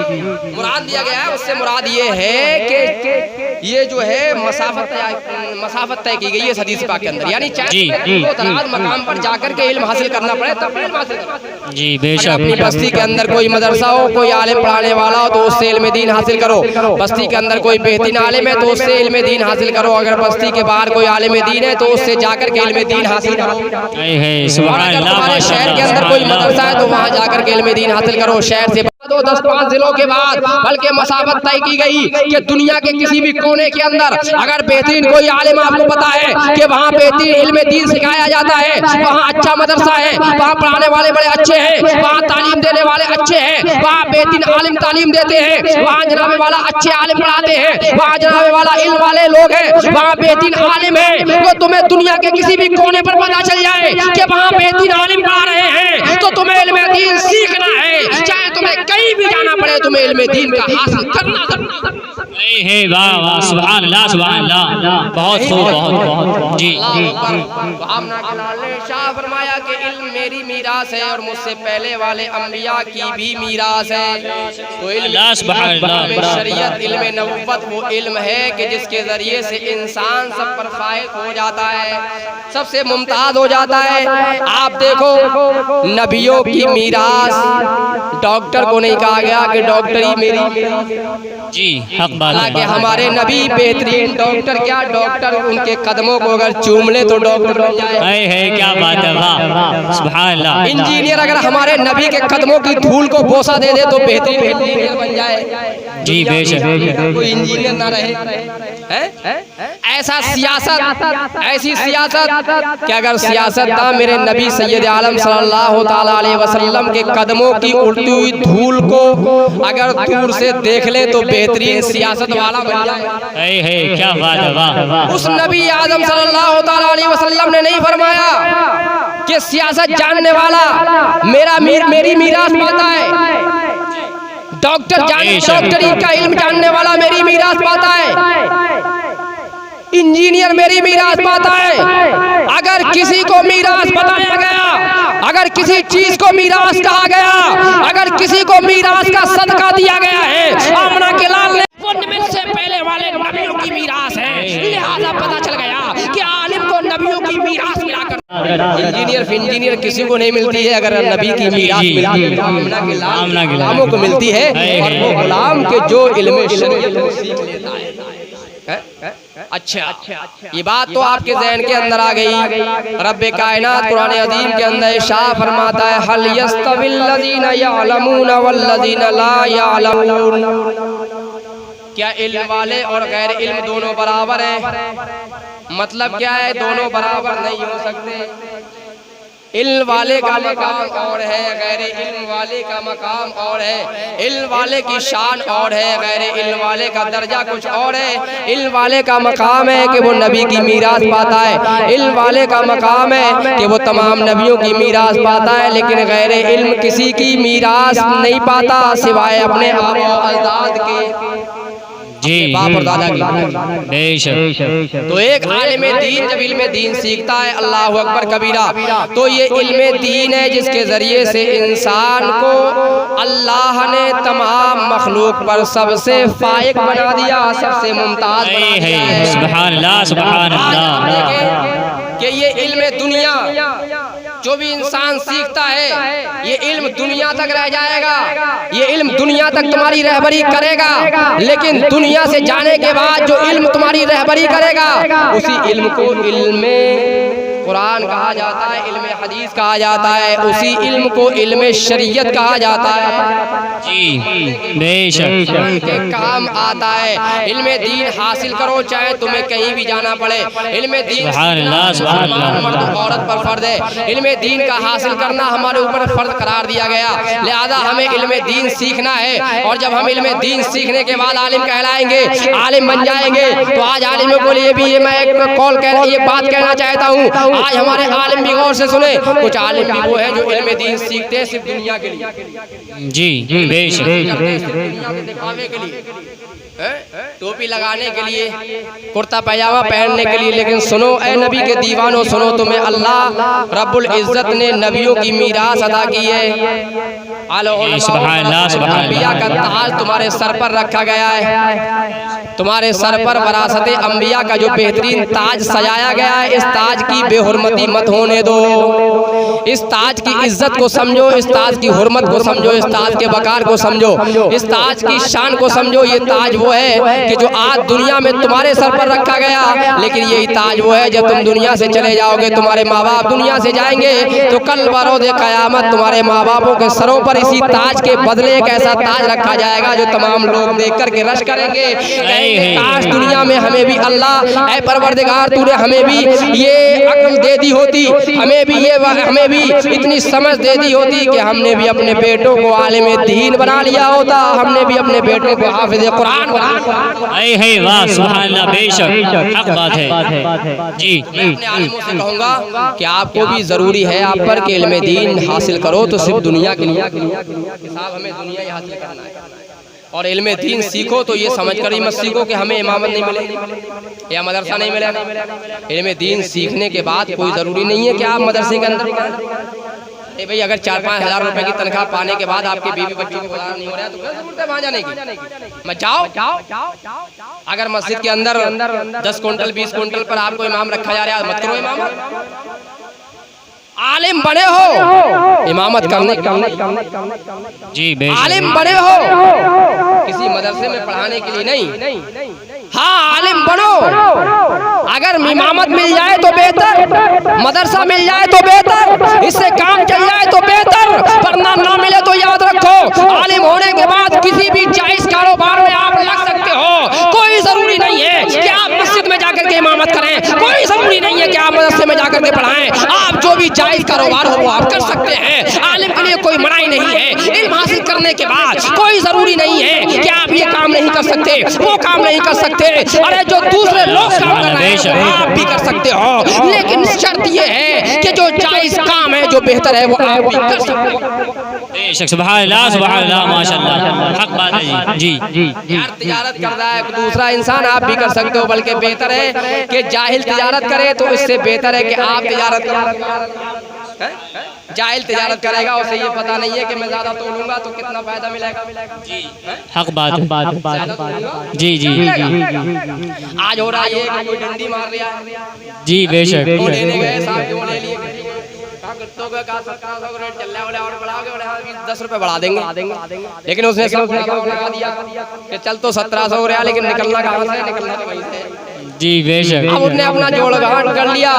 मुराद दिया गया है उससे मुराद ये है कि ये जो है मसाफत तय की गई है हदीस पाक के अंदर, यानी चाहे दराज मकाम पर जाकर के इल्म हासिल करना पड़े तब इल्म हासिल करो। जी बेशक। अपनी बस्ती के अंदर कोई मदरसा हो, कोई आलिम पढ़ाने वाला हो तो उससे इल्म दीन हासिल करो। बस्ती के अंदर कोई बेहतरीन आलिम है तो उससे इल्म दीन हासिल करो। अगर बस्ती के बाहर कोई आलिम दीन है तो उससे जाकर के इल्म दीन हासिल करो। और अगर तुम्हारे शहर के अंदर कोई मदरसा है तो वहाँ जाकर के इल्म दीन हासिल करो। शहर से 10-5 जिलों के बाद बल्कि मसाफत तय की गई कि दुनिया के किसी भी कोने के अंदर अगर बेहतरीन कोई आलिम आपको पता है कि वहाँ बेहतरीन इल्म दीन सिखाया जाता है, वहाँ अच्छा मदरसा है, वहाँ पढ़ाने वाले बड़े अच्छे हैं, वहाँ तालीम देने वाले अच्छे हैं, वहाँ बेहतरीन आलिम तालीम देते हैं, वहाँ जनाबे वाला अच्छे आलिम पढ़ाते हैं, वहाँ जनाबे वाला इल्म वाले लोग हैं, वहाँ बेहतरीन आलिम है, तो तुम्हें दुनिया के किसी भी कोने पर पता चल जाए कि वहाँ बेहतरीन आलिम पढ़ा रहे हैं तो तुम्हें इल्म दीन सीखना है। चाहे तुम्हें कहीं भी जाना पड़े तुम्हें इल्म दीन का हासिल करना है। वाह वाह, सुभान अल्लाह सुभान अल्लाह, बहुत खूब बहुत बहुत। जी आमना के लाल ने शाह फरमाया कि इल्म मेरी मीरास है और मुझसे पहले वाले अंबिया की भी मीरास है। तो इल्म शरीयत इल्म नबुव्वत वो इल्म है कि जिसके जरिए से इंसान सब पर फायद हो जाता है, सबसे मुमताज हो जाता है। आप देखो नबियों की मीरास डॉक्टर को नहीं कहा गया कि डॉक्टरी मेरी जी हक बात है। हालांकि हमारे नबी बेहतरीन डॉक्टर, क्या डॉक्टर उनके कदमों को अगर चूम ले तो डॉक्टर बन जाए। है क्या बात है, वाह सुभान अल्लाह। इंजीनियर अगर हमारे नबी के कदमों की धूल को बोसा दे दे तो बेहतरीन इंजीनियर बन जाए। जी बेशक। कोई इंजीनियर ना रहे है? ऐसा सियासत, ऐसी सियासत कि अगर सियासतदान मेरे नबी सैयद आलम सल्लल्लाहु ताला अलैहि वसल्लम के कदमों की उड़ती हुई धूल को अगर दूर से देख ले तो बेहतरीन सियासत वाला बन जाए। है क्या बात है, वाह। उस नबी आदम सल्लल्लाहु ताला अलैहि वसल्लम ने नहीं फरमाया कि सियासत जानने वाला मेरी मीरास पाता है, डॉक्टरी का इल्म जानने वाला मेरी मीरास पाता है, इंजीनियर मेरी मीरास पाता है। अगर किसी को मीरास बताया गया, अगर किसी चीज को मीरास कहा गया, अगर किसी को मीरास का सदका दिया गया है, आमना के लाल ने से पहले वाले नबियों की मीरास है, लिहाजा पता चल गया कि आलिम को नबियों की मीरास मिलाकर इंजीनियर किसी को नहीं मिलती है, अगर नबी की मीरास मिलती है आमना के गुलामों को मिलती है। और वो गुलाम के जो इल्म शरीयत को सीख लेता है। अच्छा, ये बात तो आपके ज़हन के अंदर आ गई। रब्बे कायनात कुरान अज़ीम के अंदर शाह फरमाता है हल यस्तविल लज़ीना यअलमून वल्लज़ीना ला यअलमून, क्या इल्म वाले और गैर इल्म दोनों बराबर हैं? मतलब क्या है, दोनों बराबर नहीं हो सकते। इल्म वाले का मकाम और है, गैर इल्म वाले का मकाम और है। इल्म वाले की शान और है, गैर इल्म वाले का दर्जा कुछ और है। इल्म वाले का मकाम है कि वो नबी की मीरास पाता है, इल्म वाले का मकाम है कि वो तमाम नबियों की मीरास पाता है, लेकिन गैर इल्म किसी की मीरास नहीं पाता सिवाय अपने आबा अजदाद के, जी बाप और दादा की। बेशक। तो एक आलिम दीन जब इल्म दीन सीखता है, अल्लाह अकबर कबीरा, तो ये इल्म दीन है जिसके जरिए से इंसान को अल्लाह ने तमाम मखलूक पर सबसे फायक बना दिया, सबसे मुमताज बना दिया है। सुभान अल्लाह सुभान अल्लाह। कि ये इल्म दुनिया जो भी इंसान सीखता है ये इल्म दुनिया तक रह जाएगा, ये इल्म दुनिया तक तुम्हारी रहबरी करेगा, लेकिन दुनिया से जाने के बाद जो इल्म तुम्हारी रहबरी करेगा उसी इल्म को इल्म कुरान कहा जाता है, इल्म हदीस कहा जाता है, उसी इल्म को इल्म शरीयत कहा जाता है। जी बेशक के काम आता है। इल्म दीन हासिल करो चाहे तुम्हें कहीं भी जाना पड़े। इल्म दीन मर्द औरत पर फर्ज है, इल्म दीन का हासिल करना हमारे ऊपर फर्ज करार दिया गया, लिहाजा हमें इल्म दीन सीखना है। और जब हम इल्म दीन सीखने के बाद आलिम कहलाएंगे, आलिम बन जाएंगे, तो आज आलिमों को लिए भी मैं एक बात कहना चाहता हूँ। आज हमारे आलिम भी गौर से सुने, कुछ आलिम भी वो है जो इल्म दीन सीखते हैं सिर्फ दुनिया के लिए, जी बेशक, दुनिया के दिखावे के लिए। टोपी लगाने के लिए, कुर्ता पैजामा पहनने के लिए। लेकिन सुनो ए नबी के दीवानों, सुनो, तुम्हें अल्लाह रब्बुल इज्जत ने नबियों की मीरास अदा की है। अंबिया का ताज तुम्हारे सर पर रखा गया है, तुम्हारे सर पर वरासत अंबिया का जो बेहतरीन ताज सजाया गया है। इस ताज की बेहुरमती मत होने दो, इस ताज की इज्जत को समझो, इस ताज की हुर्मत को समझो, इस ताज के वकार को समझो, इस ताज की शान को समझो। ये ताज वो है कि जो आज दुनिया में तुम्हारे सर पर रखा गया, लेकिन यही ताज वो है जब तुम दुनिया से चले जाओगे, तुम्हारे माँ बाप दुनिया से जाएंगे, तो कल बरोज़े क़यामत तुम्हारे माँ बापों के सरों पर इसी ताज के बदले एक ऐसा ताज रखा जाएगा जो तमाम लोग देख करके रश करेंगे, काश दुनिया में हमें भी अल्लाह ऐ परवरदिगार तूने हमें भी ये अक्ल दे दी होती, हमें भी इतनी समझ दे दी होती कि हमने भी अपने बेटों को आलिम दीन बना लिया होता, हमने भी अपने बेटों को हाफिज़ कुरान बना लिया। वाह सुभान अल्लाह, बेशक हक बात है जी। मैं अपने आलिमों से कहूँगा कि आपको भी ज़रूरी है आप पर कि इल्म दीन हासिल करो, तो सिर्फ दुनिया के लिए साहब हमें दुनिया ही हासिल करना है। और इल्म दीन सीखो तो ये समझ कर ही मत सीखो कि हमें इमामत नहीं मिलेगी या मदरसा नहीं मिलेगा। इल्म दीन सीखने के बाद कोई ज़रूरी नहीं है कि आप मदरसे के अंदर भाई अगर 4-5 हज़ार रुपए की तनख्वाह पाने के बाद आपके बीवी बच्चों को गुजारा नहीं हो रहा है तो क्या जरूरत है वहाँ जाने की? मत जाओ। अगर मस्जिद के अंदर 10 कुंटल 20 कुंटल पर आपको इमाम रखा जा रहा है, मत करो इमाम। आलिम बने हो इमामत करने जी, आलिम बने हो किसी मदरसे में पढ़ाने के लिए नहीं। हाँ, आलिम बनो, अगर इमामत मिल जाए तो बेहतर, मदरसा मिल जाए तो बेहतर, इससे काम चल जाए तो बेहतर, वरना ना मिले तो याद रखो आलिम होने के बाद किसी भी जायज कारोबार में आप लग सकते हो। कोई जरूरी नहीं है कि आप मस्जिद में जाकर के इमामत करें, कोई जरूरी नहीं है कि आप मदरसे में जाकर के पढ़ाएं। आप जो भी जायज कारोबार हो वो आप कर सकते हैं, आलिम के लिए कोई मनाही नहीं है। इल्म हासिल करने के बाद कोई जरूरी नहीं है कि आप ये काम नहीं कर सकते, वो काम नहीं कर सकते। अरे जो दूसरे लोग काम कर रहे हैं वो आप भी कर सकते हो, लेकिन शर्त ये है कि जो जायज काम है, जो बेहतर है, वो आप भी कर सकते हो। बेशक सुभान अल्लाह माशाअल्लाह, हक बात है जी। यार तिजारत कर रहा है दूसरा इंसान, आप भी कर सकते हो, बल्कि बेहतर है कि जाहिल तिजारत करे, तो इससे बेहतर है कि आप तिजारत करें। जाहिल तिजारत करेगा, उसे ये पता नहीं है कि मैं ज्यादा तोलूंगा तो कितना फायदा मिलेगा जी। हक बात जी जी। आज हो रहा है कि कोई डंडी मार रहा है जी, बेशक वो लेने गए साहब, वो ले लिए, कुत्तों का 1700 रेट चल रहा है, बोले और बढ़ाओगे, बोले 10 रुपए बढ़ा देंगे। लेकिन उसने सब लगा दिया कि चल तो 1700 हो रहा, लेकिन निकलना कहाँ से, निकलना तो वहीं से जी, बेशक। अब उसने अपना जोड़ घाट कर लिया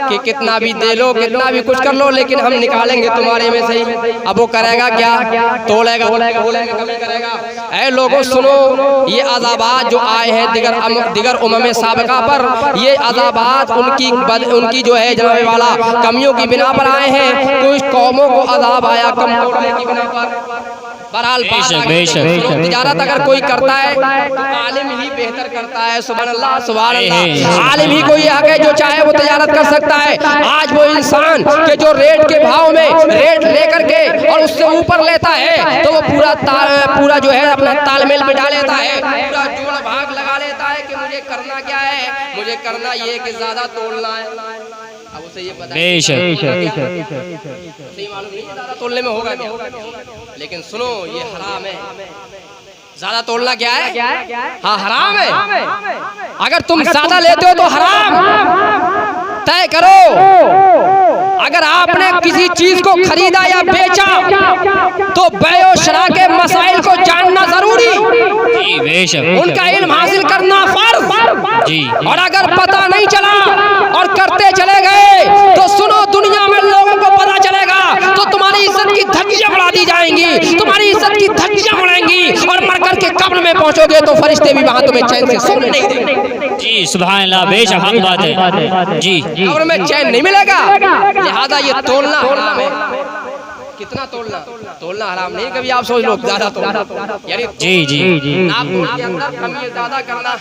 कि कितना भी दे लो, कितना भी कुछ कर लो, लेकिन हम निकालेंगे तुम्हारे में से ही। अब वो करेगा क्या? तोलेगा, कमी करेगा। ऐ लोगों सुनो, ये अज़ाबात जो आए हैं दिगर उम्म साबिका पर, ये अज़ाबात उनकी जो है जनाब वाला कमियों की बिना पर आए हैं। कुछ कौमों को अज़ाब आया कम तोड़ने की बिना पर। बहरहाल तिजारत अगर कोई करता है तो आलिम ही बेहतर करता है। सुभान अल्लाह, सुभान अल्लाह। आलिम ही कोई है जो चाहे वो तिजारत कर सकता है। आज वो इंसान के जो रेट के भाव में रेट लेकर के और उससे ऊपर लेता है, तो वो पूरा जो है अपना तालमेल बिठा लेता है, पूरा जोड़ भाग लगा लेता है कि मुझे करना क्या है, मुझे करना ये कि ज्यादा तोड़ना है। अब उसे ये पता है मालूम नहीं ज्यादा तोड़ने में होगा क्या। लेकिन सुनो, ये हराम है, ज्यादा तोड़ना क्या है? हाँ, हराम है। अगर तुम ज्यादा लेते हो तो हराम तय करो। अगर आपने किसी चीज को खरीदा या बेचा तो बैओ शरा के मसाइल को जानना जरूरी, उनका इल्म हासिल करना फर्ज जी। और अगर पता नहीं चला और करते चले गए तो सुनो, दुनिया में लोगों को पता चलेगा तो तुम्हारी इज्जत की धज्जियां बढ़ा दी जाएंगी, तुम्हारी इज्जत की धज्जियां उड़ेंगी, और मरकर के कब्र में पहुंचोगे तो फरिश्ते भी वहां तुम्हें चैन से सोने नहीं देंगे जी। सुभान अल्लाह, बेशक हक बात है जी। कब्र में चैन नहीं मिलेगा, लिहाजा ये तोलना हराम है। कितना तोलना हराम नहीं। कभी आप सोच लो ज्यादा तोलना, यानी जी नाखून के अंदर कमी ज्यादा करना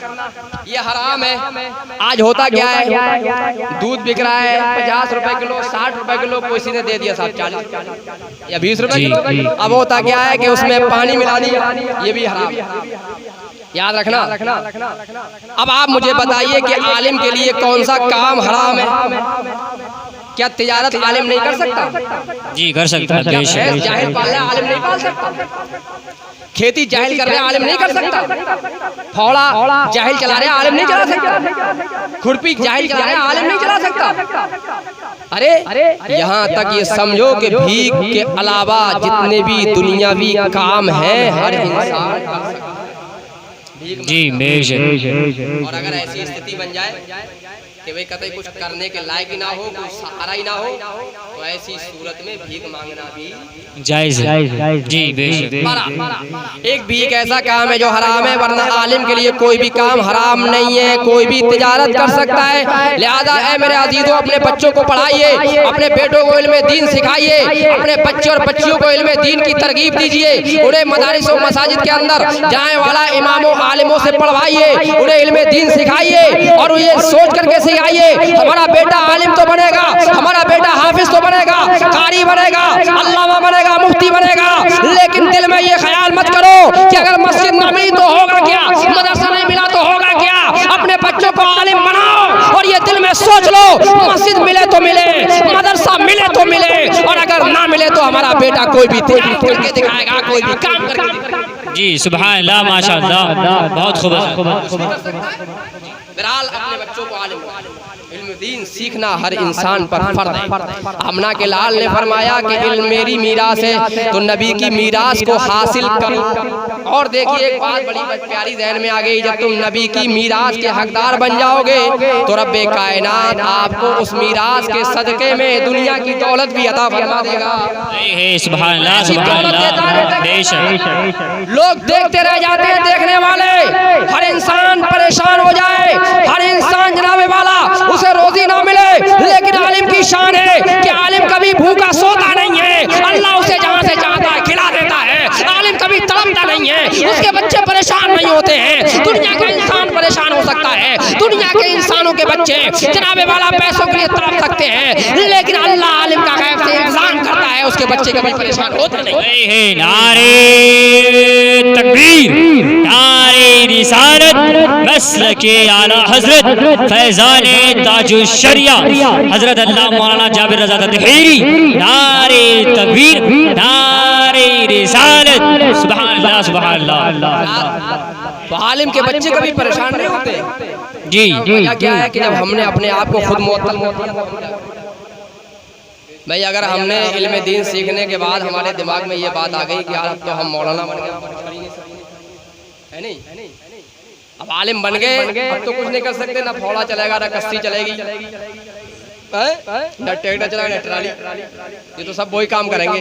ये हराम है। आज होता क्या है, दूध बिक रहा है 50 रुपए किलो, 60 रुपए किलो, किसी ने दे दिया साहब 40 या 20 रुपए किलो। अब होता क्या है कि उसमें पानी मिला दिया, ये भी हराम। याद रखना। अब आप मुझे बताइए कि आलिम के लिए कौन सा काम हराम है? क्या तिजारत आलिम नहीं कर सकता? जी कर सकता है। जाहिल पाल रहा आलिम नहीं पाल सकता। खेती जाहिल कर रहे आलिम नहीं कर सकता। फौड़ा जाहिल चला रहे आलिम नहीं चला सकता। खुरपी जाहिल चला रहे आलिम नहीं चला सकता। अरे यहाँ तक ये समझो कि भीख के अलावा जितने भी दुनियावी काम हैं हर इंसान कर सकता है। जी बेशक। और अगर ऐसी स्थिति बन जाए कि भाई कतई कुछ करने के लायक ही ना हो, कोई सहारा ही ना हो, तो ऐसी सूरत में भीख मांगना भी जायज है। जी बेशक। एक भीख ऐसा काम है जो हराम है, वरना आलिम के लिए कोई भी काम हराम नहीं है। कोई भी तिजारत कर सकता है। लिहाजा ऐ मेरे अजीजों, अपने बच्चों को पढ़ाइए, अपने बेटों को इल्म दीन सिखाइए, अपने बच्चे और बच्चियों को इल्म दीन की तरगीब दीजिए। उन्हें मदारिस और मसाजिद के अंदर जाने वाला इमामों आलिमों से पढ़वाइए, उन्हें इल्म दीन सिखाइए और ये सोच करके सिखाइए हमारा बेटा आलिम तो बनेगा, हमारा बेटा हाफिज तो बनेगा, कारी बनेगा, अल्लामा बनेगा, मुफ्ती बनेगा, लेकिन दिल में ये ख्याल मत करो कि अगर मस्जिद न मिली तो होगा क्या, मदरसा नहीं मिला तो होगा क्या। अपने बच्चों को आलिम बनाओ और ये दिल में सोच लो, मस्जिद मिले तो मिले, मदरसा मिले तो मिले, और अगर ना मिले तो हमारा बेटा कोई भी करके दिखाएगा, कोई भी काम करके दिखाएगा। जी सुभान अल्लाह, माशाअल्लाह, बहुत खूब। बहरहाल अपने बच्चों को आलिम इल्म दीन सीखना हर इंसान पर फर्ज है। आमना के लाल ने फरमाया कि इल्म मेरी मीरास है, तो नबी की मीरास को हासिल करो। और देखिए एक बात बड़ी प्यारी ज़हन में आ गई, जब तुम नबी की मीरास के हकदार बन जाओगे तो रब्बे कायनात आपको उस मीरास के सदके में दुनिया की दौलत भी अता फरमा देगा। सुभान अल्लाह, सुभान अल्लाह, बेशक। लोग देखते रह जाते हैं, देखने वाले, हर इंसान परेशान हो जाए, हर इंसान जनाबे वाला उसे रोजी ना मिले, लेकिन आलिम की शान है कि आलिम कभी भूखा सोता नहीं है, अल्लाह उसे जहाँ से चाहता है खिला देता है। आलिम कभी तड़पता नहीं है, उसके बच्चे परेशान नहीं होते हैं। दुनिया का इंसान परेशान हो सकता है, दुनिया के इंसानों के बच्चे जनाबे वाला पैसों के लिए तड़प सकते हैं, लेकिन अल्लाह आलिम का गैब से इंतजाम करता है, उसके बच्चे कभी परेशान होते नहीं। नारे तकबीर, नारे रिसालत, मसलके आला हजरत फैजाने ताजुश शरिया हजरत अल्लाह मौलाना जाबिर रज़ा तहीरी। नारे तकबीर, नारे रिसालत, सुभान अल्लाह, सुभान अल्लाह। तो आलिम के बच्चे कभी परेशान नहीं होते। जी क्या है कि जब हमने अपने आप को खुद मुअत्तल, भाई अगर हमने इल्म दीन सीखने के बाद हमारे दिमाग में ये बात आ गई कि यार अब तो हम मौलाना बन गए, है नहीं, अब आलिम बन गए, अब तो कुछ नहीं कर सकते, ना फौड़ा चलेगा, ना कश्ती चलेगी, ना ट्रैक्टर चलेगा, ना ट्राली, ये तो सब वही काम करेंगे,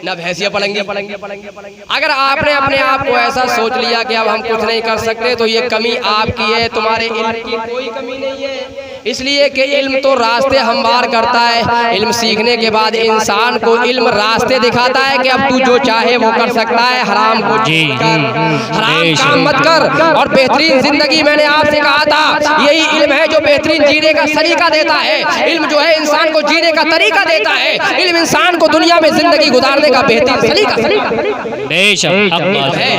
ना भैंसिया पलेंगे। अगर आपने अपने आप को ऐसा सोच लिया कि अब हम कुछ नहीं कर सकते, तो ये कमी आपकी है, तुम्हारे इल्म की कोई कमी नहीं है। इसलिए कि इल्म तो रास्ते हमवार करता है। इल्म सीखने के बाद इंसान को इल्म रास्ते दिखाता है कि अब तू जो चाहे वो कर सकता है, हराम को कर, हराम काम मत कर। और बेहतरीन जिंदगी मैंने आपसे कहा था, यही इल्म है जो बेहतरीन जीने का तरीका देता है। इल्म जो है इंसान को जीने का तरीका देता है, इल्म इंसान को दुनिया में जिंदगी गुजारने का बेहतरीन तरीका है।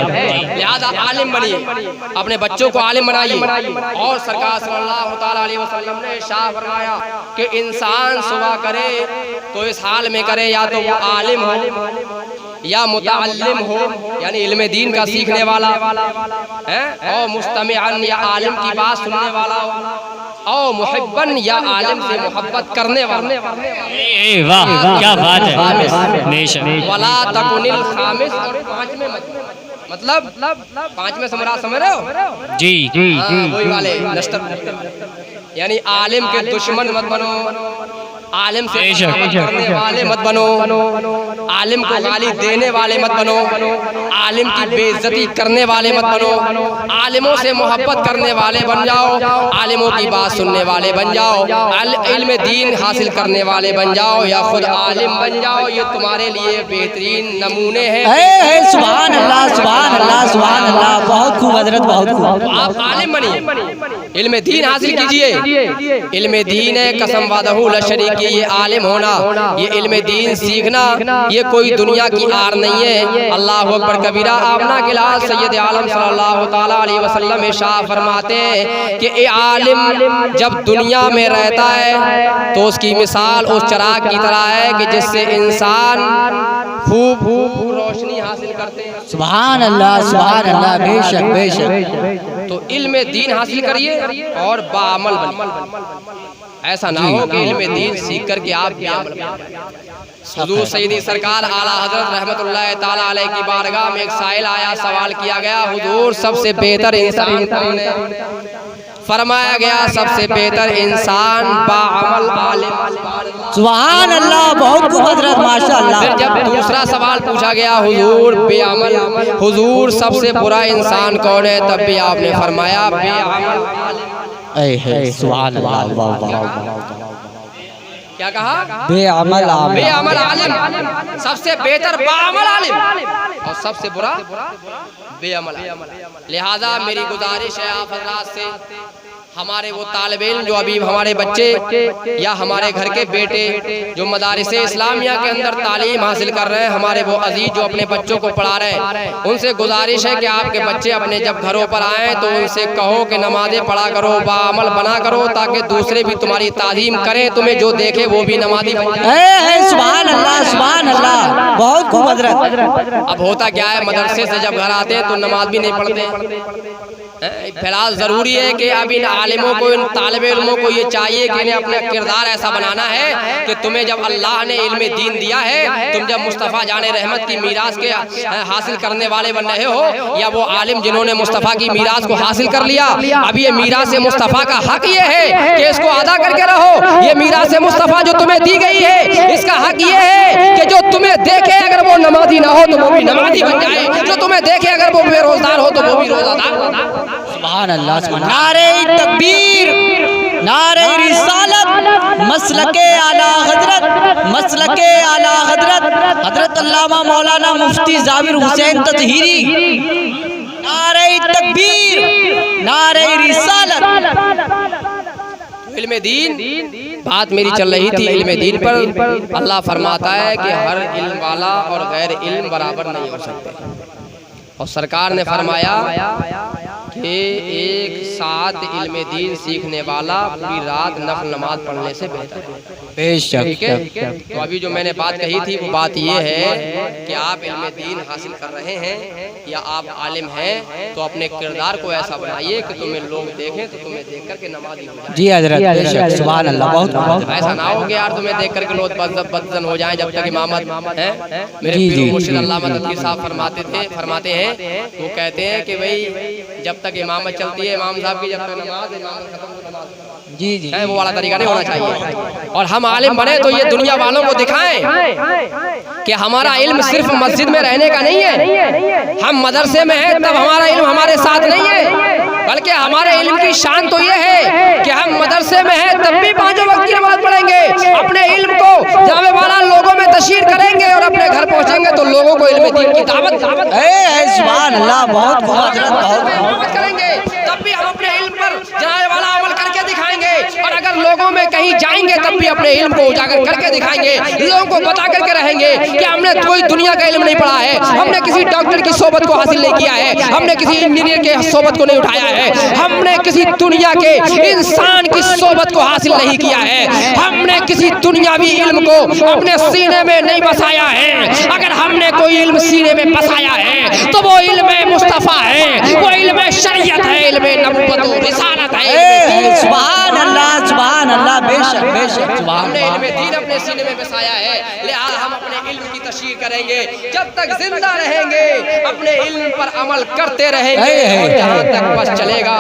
लिहाजा आलिम बनिए, अपने बच्चों को आलिम बनाइए। और सरकार सल्लल्लाहु अलैहि वसल्लम ने शाह फरमाया कि इंसान सुबह करे तो इस हाल में करे, या तो वो आलिम हो या मुतअल्लिम हो, यानी इल्म दीन का सीखने वाला है, और मुस्तमिअन या आलिम की बात सुनने वाला हो, और मुहिब्बन या आलिम से मोहब्बत करने वाला। वाह क्या बात है। वला तकुनिल खामिस, और पांचवें मतलब पांचवें से मुराद समझ रहे हो? जी वही वाले यानी आलिम के दुश्मन मत बनो, आलिम से करने वाले मत बनो, आलिम को गाली देने वाले मत बनो, आलिम की बेइज्जती करने वाले मत बनो, आलिमों से मोहब्बत करने वाले बन जाओ, आलिमों की बात सुनने वाले बन जाओ, इल्म दीन हासिल करने वाले बन जाओ, या खुद आलिम बन जाओ। ये तुम्हारे लिए बेहतरीन नमूने हैं। सुभान अल्लाह, सुभान अल्लाह, सुभान अल्लाह, बहुत खूब हजरत, बहुत खूब। आप आलिम बनिए, इल्म दीन हासिल कीजिए। इल्म दीन है कसम वादहू ला शरीक, ये आलिम होना, ये इल्म दीन सीखना, ये कोई दुनिया की आर नहीं है। अल्लाह अकबर कबीरा। आपना गिलास सैयद आलम सल्लल्लाहु ताला अलैहि वसल्लम इरशाद फरमाते हैं कि ये आलिम जब दुनिया में रहता है तो उसकी मिसाल उस चिराग की तरह है कि जिससे इंसान खूब रोशनी हासिल करते हैं। सुभान अल्लाह, सुभान अल्लाह, बेशक बेशक। तो इल्म दीन हासिल करिए और बाअमल बनिए। ऐसा ना हो कि इल्म दीन सीख करके आप बेअमल बने। हुजूर सैयदी सरकार आला हजरत रहमतुल्लाह ताला अलैह की बारगाह में एक साइल आया, सवाल किया गया, हुजूर सबसे बेहतर इंसान कौन है? फरमाया गया सबसे बेहतर इंसान बाअमल आलिम। सुभान अल्लाह, बहुत खूब हजरत, माशाअल्लाह। फिर जब दूसरा सवाल पूछा गया हुजूर बेअमल, हुजूर सबसे बुरा इंसान कौन है? तब भी आपने फरमाया बेअमल आलिम। सुभान अल्लाह, क्या कहा? बेअमल आलिम। बेअमल आलिम सबसे बेहतर बाअमल आलिम और सबसे बुरा बेअमल आलिम। लिहाजा मेरी गुजारिश है आप हजरात से, हमारे वो तालिबे इल्म जो अभी हमारे बच्चे या हमारे घर के बेटे जो मदारिसे इस्लामिया के अंदर तालीम हासिल कर रहे हैं, हमारे वो अजीज जो अपने बच्चों को पढ़ा रहे हैं, उनसे गुजारिश है कि आपके बच्चे अपने जब घरों पर आएँ तो उनसे कहो कि नमाजें पढ़ा करो, बाअमल बना करो, ताकि दूसरे भी तुम्हारी तालीम करें, तुम्हें जो देखे वो भी नमाजी बन जाए। सुभान अल्लाह, सुभान अल्लाह, बहुत खूब हजरत। अब होता क्या है, मदरसे से जब घर आते हैं तो नमाज भी नहीं पढ़ते। फिलहाल जरूरी है कि अब इन आलिमों को, इन तालिबे इल्मों को ये चाहिए कि इन्हें अपना किरदार ऐसा बनाना है कि तुम्हें जब अल्लाह ने इल्म दीन दिया है, तुम जब मुस्तफ़ा जाने रहमत की मीरास के हासिल करने वाले बन रहे हो, या वो आलिम जिन्होंने मुस्तफ़ा की मीरास को हासिल कर लिया, अब ये मीरास मुस्तफ़ा का हक ये है कि इसको अदा करके रहो। ये मीरास मुस्तफ़ा जो तुम्हें दी गई है, इसका हक ये है कि जो तुम्हें देखे अगर वो नमाजी ना हो तो वो भी नमाजी बन जाए, जो तुम्हें देखे अगर वो बेरोजगार हो तो वो भी रोजादार। सुभान अल्लाह, नारे तकबीर, नारे रिसालत, मसलके आला हजरत, मसलके आला हजरत हजरत अल्लामा मौलाना मुफ्ती जाबिर हुसैन ततहीरी। नारे तकबीर, नारे रिसालत। इल्म दीन बात मेरी चल रही थी, इल्म दीन पर अल्लाह फरमाता है कि हर इल्म वाला और गैर इल्म बराबर नहीं हो सकते। और सरकार ने फरमाया कि एक साथ इल्म दीन सीखने वाला पूरी रात नफल नमाज पढ़ने से बेहतर है। ठीक है। तो अभी जो मैंने बात कही थी वो बात ये है कि आप इल्म दीन हासिल कर रहे हैं या आप आलिम हैं तो अपने किरदार को ऐसा बनाइए कि तुम्हें लोग देखें तो तुम्हें देख करके नमाजी हो जाए। जी हजरत, सुभान अल्लाह, बहुत ऐसा ना हो कि यार तुम्हें देख करके लोग बदजन हो जाएं। जब तक इमामत है, मेरे पीर मुर्शिद अल्लामा तदबीर साहब फरमाते हैं, वो कहते हैं कि भाई जब तक इमामत चलती है, इमाम साहब की जब तक नमाज खत्म तो नमाज जी जी है, वो वाला तरीका नहीं होना चाहिए। और हम आलिम बने तो ये दुनिया वालों को दिखाएं कि हमारा इल्म सिर्फ मस्जिद में रहने का नहीं है, हम मदरसे में हैं तब हमारा इल्म हमारे साथ नहीं है, बल्कि हमारे इल्म की शान तो ये है कि हम मदरसे में हैं तब भी 5 वक्त की नमाज पढ़ेंगे, अपने इल्म को जावे वाला लोगों में तशहीर करेंगे और अपने घर पहुंचेंगे तो लोगों को इल्म दीन की दावत सुभान अल्लाह, बहुत करेंगे, तब भी हम अपने इल्म पर जावे वाला अमल करके दिखाएंगे। और अगर लोगों में कहीं जाएंगे तब भी अपने इल्म को उजागर करके दिखाएंगे, लोगों को बता करके रहेंगे कि हमने कोई दुनिया का इल्म नहीं पढ़ा है, हमने किसी डॉक्टर की सोबत को हासिल नहीं किया है, हमने किसी इंजीनियर के सोबत को नहीं उठाया है, हमने किसी दुनिया के इंसान की सोबत को हासिल नहीं किया है, हमने किसी दुनियावी इल्म को अपने सीने में नहीं बसाया है। अगर हमने कोई इल्म सीने में बसाया है तो वो इल्म मुस्तफ़ा है, वो इल्म शरीयत है, इल्म नबुव्वत और रिसालत है। सुभान अल्लाह, सुभान अल्लाह, बेशक बेशक। हमने इल्म दीन अपने सीने में बसाया है, लिहाजा हम अपने इल्म की तशहीर करेंगे। जब तक जिंदा रहेंगे अपने इल्म पर अमल करते रहेंगे और जहाँ तक बस चलेगा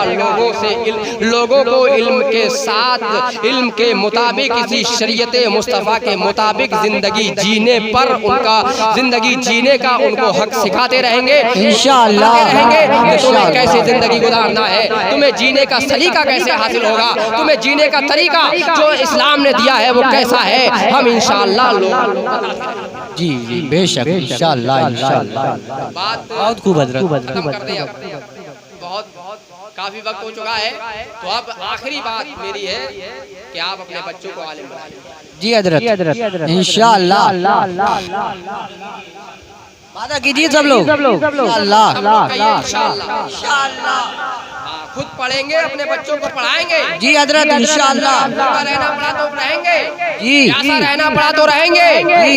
लोगों को इल्म के साथ, इल्म के मुताबिक, इसी शरीयत मुस्तफ़ा के मुताबिक जिंदगी जीने पर, उनका जिंदगी जीने का उनको हक सिखाते रहेंगे इंशाअल्लाह। रहेंगे तुम्हें कैसे जिंदगी गुजारना है, तुम्हें जीने का सलीका कैसे हासिल होगा, तुम्हें जीने का तरीका जो इस्लाम ने दिया है वो कैसा है, हम इंशाअल्लाह लोग जी जी बेशक इंशाअल्लाह इंशाअल्लाह। बात बहुत खूब हजरत, बहुत काफी वक्त हो चुका है, तो अब आखिरी बात मेरी है कि आप अपने बच्चों को आलिम बनाएं। जी हजरत, इंशाअल्लाह वादा कीजिए सब लोग। इंशाअल्लाह खुद पढ़ेंगे, अपने बच्चों को पढ़ाएंगे। जी हजरत, इंशाअल्लाह। रहना पड़ा तो रहेंगे, जी रहना पड़ा तो रहेंगे,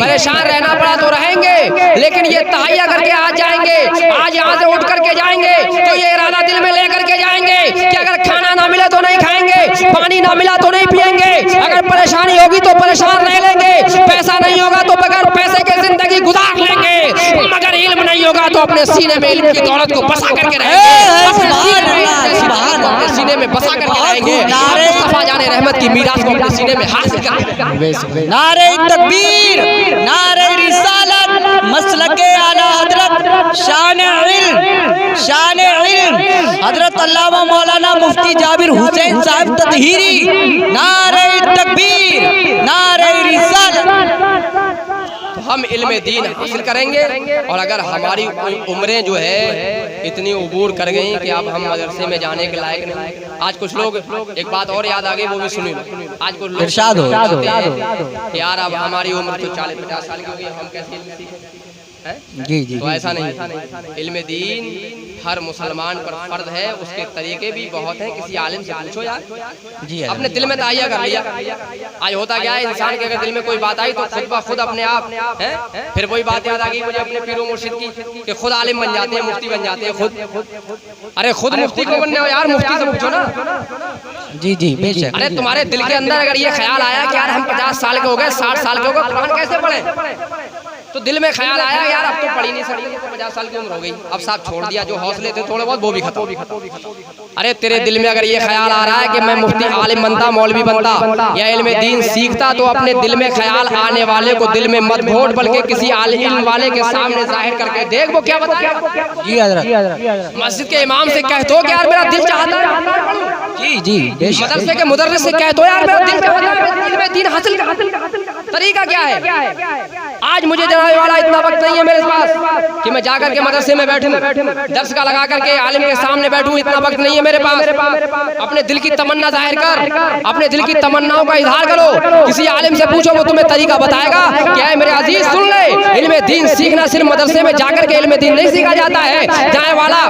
परेशान रहना पड़ा तो रहेंगे, लेकिन ये तहैया करके आज जाएंगे, आज यहाँ से उठ करके जाएंगे तो ये इरादा दिल में लेकर के जाएंगे कि अगर खाना ना मिले तो नहीं खाएंगे, पानी ना मिला तो नहीं पिएंगे, अगर परेशानी होगी तो परेशान रह लेंगे, पैसा नहीं होगा तो बगैर पैसे के जिंदगी गुजार लेंगे, मगर इल्म नहीं होगा तो अपने सीने में इल्म की दौलत को बसा करके रहेंगे, अपने सीने में बसा करके रहेंगे, मुस्तफा जाने रहमत की मीरास को अपने सीने में हासिल करेंगे। नारे तकबीर, नारे रिसालत, मसलके आला हजरत, शान इल्म हजरत अल्लामा मौलाना मुफ्ती जाबिर हुसैन साहब ततहीरी, नारे तकबीर, नारे रिसालत। हम इल्म दीन हासिल करेंगे, और अगर हमारी उम्रें जो है इतनी उबूर कर गई कि अब हम मदरसे में जाने के लायक नहीं। आज कुछ लोग, एक बात और याद आ गई, वो भी सुनी। आज कुछ लोग इरशाद हो कि यार अब हमारी उम्र तो 40-50 साल की हो गई, हम कैसे इल्म सीखें? जी जी, तो ऐसा नहीं, इल्म दीन हर मुसलमान पर फर्ज है, उसके तरीके भी बहुत हैं। किसी आलिम से पूछो यार, जी अपने दिल में तहैया कर लिया। आज होता क्या है, इंसान के अगर दिल में कोई बात आई तो खुद ब खुद अपने आप है, फिर वही बात याद आ गई मुझे अपने पीरो मुर्शिद की कि खुद आलिम बन जाते हैं, मुफ्ती बन जाते हैं खुद। अरे खुद मुफ्ती को बनने हो यार, मुफ्ती से पूछो ना। जी जी बेशक। अरे तुम्हारे दिल के अंदर अगर ये ख्याल आया कि यार हम 50 साल के हो गए, 60 साल के हो गए, कुरान कैसे पढ़े? तो दिल में ख्याल आया यार अब तो पढ़ ही नहीं सकते, तो 50 साल की उम्र हो गई, अब साहब छोड़ दिया, जो हौसले थे थोड़े बहुत वो भी खत्म। अरे तेरे दिल में अगर ये ख्याल आ रहा है कि मैं मुफ्ती आलिम बनता, मौलवी बनता या इल्म दीन सीखता, तो अपने दिल में ख्याल आने वाले को दिल में मत घोट, बल्कि किसी आलिम वाले के सामने जाहिर करके देख वो क्या बताएगा। जी हजरत, मस्जिद के इमाम से कह दो कि यार मेरा दिल चाहता है, जी जी बेशक। मदरसे के मुदर्रिस से कह दो यार मेरा दिल चाहता है इल्म दीन हासिल कर। तरीका क्या है? आज मुझे जाने वाला इतना वक्त नहीं है मेरे पास कि मैं जाकर के मदरसे में बैठूं, दर्स का लगा करके आलिम के सामने बैठूं, इतना वक्त नहीं है मेरे पास। अपने दिल की तमन्ना जाहिर कर, अपने दिल की तमन्नाओं का इजहार करो, किसी आलिम से पूछो, वो तुम्हें तरीका बताएगा। क्या है मेरे अजीज, सुन ले, इल्म दीन सीखना सिर्फ मदरसे में जाकर के इल्म दीन नहीं सीखा जाता है। जाने वाला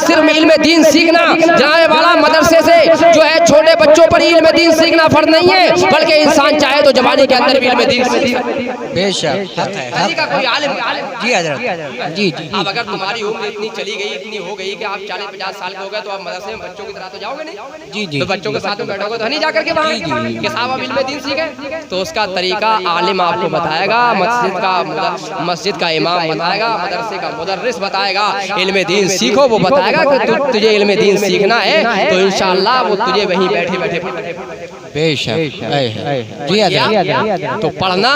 सिर्फ इल्म दीन सीखना, जाने वाला मदरसे से जो है छोटे बच्चों पर इल्म दीन सीखना फर्ज नहीं है, बल्कि इंसान चाहे तो जवानी के अंदर भी इल्म दीन सीख बेशक। तरीका कोई आलिम। जी हजरत, जी जी। अब अगर तुम्हारी उम्र इतनी चली गई, इतनी हो गई कि आप 40-50 साल के हो गए, तो आप मदरसे में बच्चों की तरह तो जाओगे नहीं। जी जी, तो बच्चों के साथ में बैठोगे तो नहीं जाकर के वहाँ कि साहब अब इल्म दीन सीखे, तो उसका तरीका आलिम आपको बताएगा, मस्जिद का इमाम बताएगा, मदरसे का मुदर्रिस बताएगा। इल्म दीन सीखो, वो बताएगा कि तुझे इल्म दीन सीखना है, तो इंशाअल्लाह वो तुझे वहीं बैठे बैठे बेशक। जी हजरत, तो पढ़ना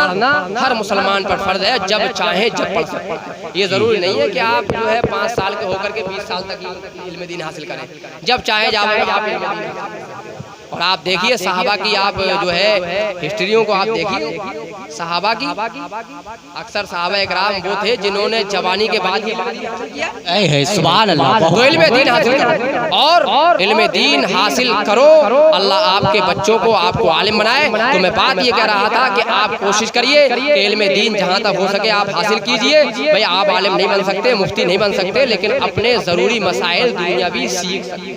हर मुसलमान पर फर्ज है, जब चाहे जब पढ़ सकते। ये जरूरी नहीं है कि आप जो है 5 साल के होकर के 20 साल तक इल्म दीन हासिल करें, जब चाहे जाओगे आप इल्म दीन हासिल करें। और आप देखिए सहाबा की, आप जो है हिस्ट्रियों को आप देखिए सहाबा की, अक्सर सहाबा इकराम वो थे जिन्होंने जवानी के बाद सुभान अल्लाह, तो इल्म दीन हासिल करो, और इल्म दीन हासिल करो, अल्लाह आपके बच्चों को आपको आलिम बनाए। तो मैं बात ये कह रहा था कि आप कोशिश करिए कि इल्म दीन जहाँ तक हो सके आप हासिल कीजिए। भाई आप आलिम नहीं बन सकते, मुफ्ती नहीं बन सकते, लेकिन अपने ज़रूरी मसाइल दुनियावी सीख सकते।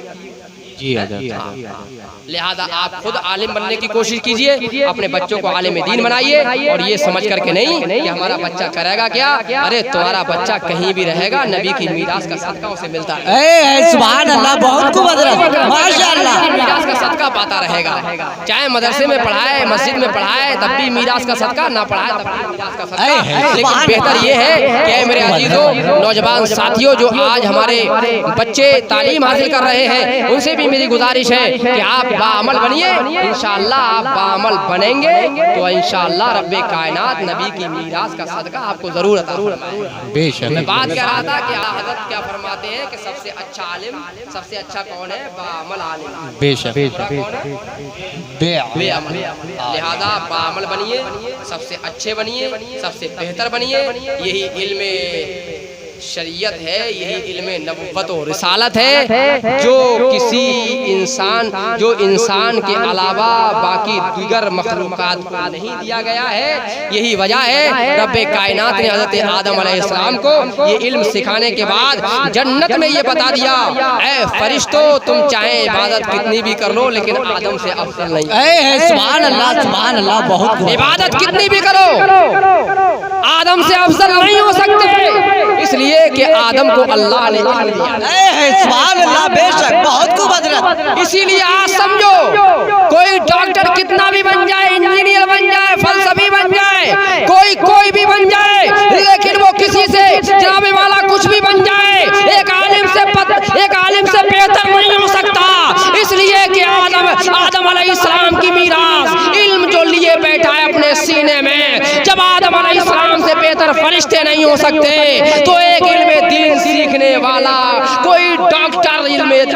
जी हजरत, लिहाजा आप खुद आलिम बनने की कोशिश कीजिए, अपने बच्चों को आलिम दीन बनाइए, और ये समझ करके नहीं कि हमारा बच्चा करेगा क्या। अरे तुम्हारा बच्चा कहीं भी रहेगा, नबी की मीरास का सदका उसे मिलता है। सुभान अल्लाह, बहुत खूब हजरत, माशाअल्लाह। मीरास का सदका पाता रहेगा, चाहे मदरसे में पढ़ाए, मस्जिद में पढ़ाए, तब भी मीरास का सदका, ना पढ़ाए तब भी मीरास का सदका। लेकिन बेहतर ये है कि मेरे अजीजों, नौजवान साथियों, जो आज हमारे बच्चे तालीम हासिल कर रहे हैं, उनसे भी मेरी गुजारिश है कि आप बाअमल बनिए। इंशाअल्लाह आप बाअमल बनेंगे तो इंशाअल्लाह रब्बे कायनात नबी की मीरास का सदका आपको जरूर अता फरमाएगा। बेशक। मैं बात कर रहा था कि हज़रत क्या फरमाते हैं कि सबसे अच्छा आलिम, सबसे अच्छा कौन है? बाअमल आलिम। बेशक। बेअमल। लिहाजा बाअमल बनिए, सबसे अच्छे बनिए, सबसे बेहतर बनिए। यही इल्म शरीयत है, यही इल्म नबुव्वत और रिसालत है, जो किसी इंसान के अलावा बाकी दीगर मखलूकात को नहीं दिया गया है। यही वजह है रब्बे कायनात ने हज़रत आदम अलैहिस्सलाम को ये इल्म सिखाने के बाद जन्नत में ये बता दिया, ऐ फरिश्तों तुम चाहे इबादत कितनी भी कर लो लेकिन आदम से अफजल नहीं। सुभान अल्लाह, बहुत इबादत कितनी भी करो आदम से अफजल नहीं हो सकते, इसलिए कि आदम को अल्लाह ने इल्म दिया। सुभान अल्लाह, बेशक बहुत कुदरत। इसीलिए आज समझो, कोई डॉक्टर कितना भी बन जाए, इंजीनियर बन जाए, फलसफी बन जाए, कोई भी बन जाए, लेकिन वो किसी से जनाबे वाला कुछ भी बन जाए, एक आलिम से बेहतर नहीं हो सकता। इसलिए कि आदम अलैहिस्सलाम की मीरास इल्म जो लिए बैठा है अपने सीने में, जब आदम अलैहिस्सलाम से बेहतर फरिश्ते नहीं हो सकते, तो एक इल्म दीन सीखने वाला कोई डॉक्टर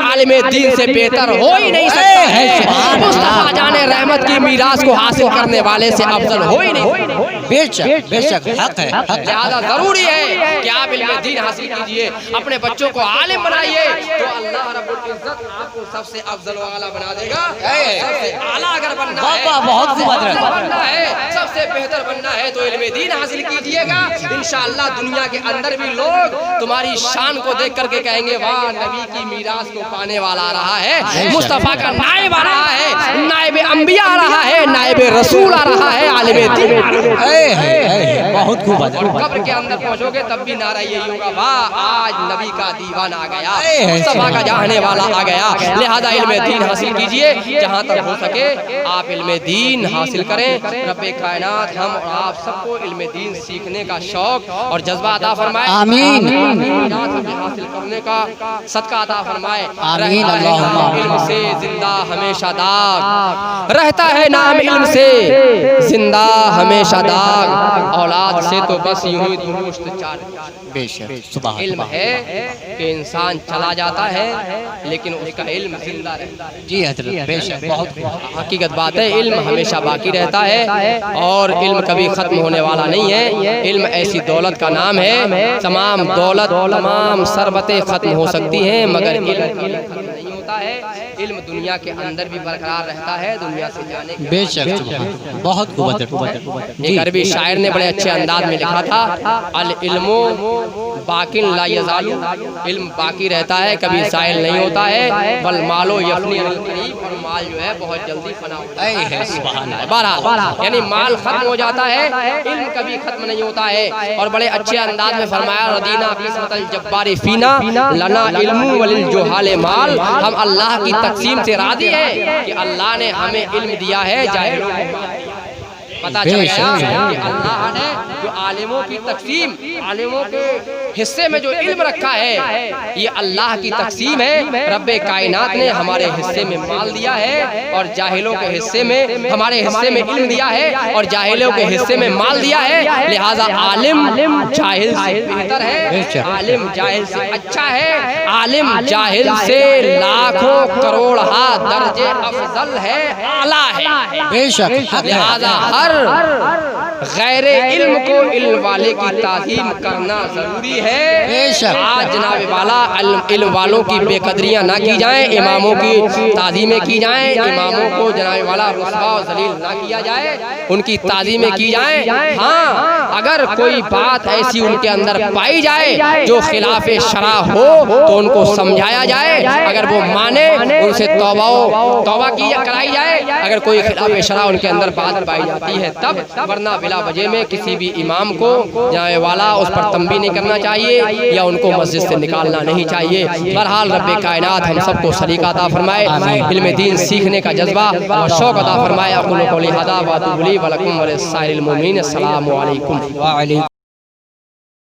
आलिम दीन से बेहतर हो ही नहीं सकता। मुस्तफा जाने रहमत की मीरास को हासिल करने वाले से अफजल हो ही नहीं। बेशक हक है। ज़्यादा जरूरी है कि आप इल्म दीन हासिल कीजिए, अपने बच्चों को आलिम बनाइए, तो अल्लाह रब्बुल इज्जत आपको सबसे अफजल वाला बना देगा। सबसे आला अगर बनना है, सबसे बेहतर बनना है तो इल्म दीन हासिल कीजिएगा। इंशाअल्लाह दुनिया के अंदर भी लोग तुम्हारी शान को देख करके कहेंगे वाह, नबी की मीरास को पाने वाला आ रहा है, मुस्तफा का नायब आ रहा है, नायब अंबिया आ रहा है, नायब रसूल आ रहा है, आलिम दीन आ रहा है। बहुत खूब। कब्र के अंदर पहुंचोगे तब भी नारा यही होगा, वाह आज नबी का दीवाना आ गया, मुस्तफा का चाहने वाला आ गया। लिहाजा इल्म दीन हासिल कीजिए, जहाँ तक हो सके आप इल्म दीन हासिल करें। रब्बे कायनात हम और आप सबको इल्म दीन सीखने का शौक और जज्बा अता फरमाए। आमीन। हासिल करने का सदका अता फरमाए। आमीन। इल्म से जिंदा हमेशा दाग रहता है, नाम इल्म से जिंदा हमेशा दाग, औलाद से तो बस यूं ही दुरुस्त चार। बेशक इल्म है कि इंसान चला जाता है लेकिन उसका इल्म जिंदा रहता है। जी हजरत, बेशक बहुत हकीकत बात है, इल्म हमेशा बाकी रहता है और इल्म कभी खत्म होने वाला नहीं है। इल्म ऐसी दौलत का नाम है, तमाम दौलत तमाम सरबतें खत्म हो सकती हैं मगर इल्म खत्म नहीं होता है। इल्म दुनिया के अंदर भी बरकरार रहता है, दुनिया से जाने के बेशक बहुत एक अरबी शायर ने बड़े अच्छे अंदाज में लिखा था, अल इल्मो बाकिन ला यज़ालु, इल्म बाकी रहता है कभी ज़ाइल नहीं होता है, बल मालो यफनी अल करीब, और माल जो है बहुत जल्दी फना होता है। बहरहाल यानी माल खत्म हो जाता है, इल्म कभी खत्म नहीं होता है। और बड़े अच्छे अंदाज में फरमाया, रदीना किस्मतल जब्बारी फीना लना इल्मु वलिल जुहाले माल, हम अल्लाह की तकसीम से राज़ी है कि अल्लाह ने हमें इल्म दिया है, जाहिलों को माल दिया है। पता चल गया कि अल्लाह ने जो आलिमों की तकसीम, आलिमों के हिस्से में जो इल्म रखा है, ये अल्लाह की तकसीम है। रब्बे कायनात ने हमारे हिस्से में माल दिया है और जाहिलों के हिस्से में, हमारे हिस्से में इल्म दिया है और जाहिलों के हिस्से में माल दिया है। लिहाजा आलिम जाहिल से बेहतर है, आलिम जाहिल से अच्छा है, आलिम जाहिल से लाखों करोड़ दर्जे अफजल है, आला है। बेशक लिहाजा हर गैर इल्म को इल्म वाले की ताज़ीम करना जरूरी है। आज जनाब वाला इल्म वालों की बेकदरियाँ ना की जाएं, इमामों की ताज़ीमें की जाएं, इमामों को जनाब वाला रुस्वा और जलील ना किया जाए, उनकी ताज़ीमें की जाएं। हाँ, अगर कोई बात ऐसी उनके अंदर पाई जाए जो खिलाफ शरा हो तो उनको समझाया जाए, अगर वो माने उनसे तौबा की कराई जाए। अगर कोई खिलाफ शरा उनके अंदर बात पाई जाती है तब, वरना बिला वजह में किसी भी इमाम को जाने वाला उस पर तंबी नहीं करना चाहिए या उनको मस्जिद से निकालना नहीं चाहिए। बहरहाल रब्बे कायनात हम सबको सलीका अता फरमाए, इल्म दीन सीखने का जज्बा और शौक अता फरमाए। अक़ूलु क़ौली हाज़ा व अतूबु इलैहि व लकुम व लिस्साइरिल मुमिनीन। अस्सलामु अलैकुम।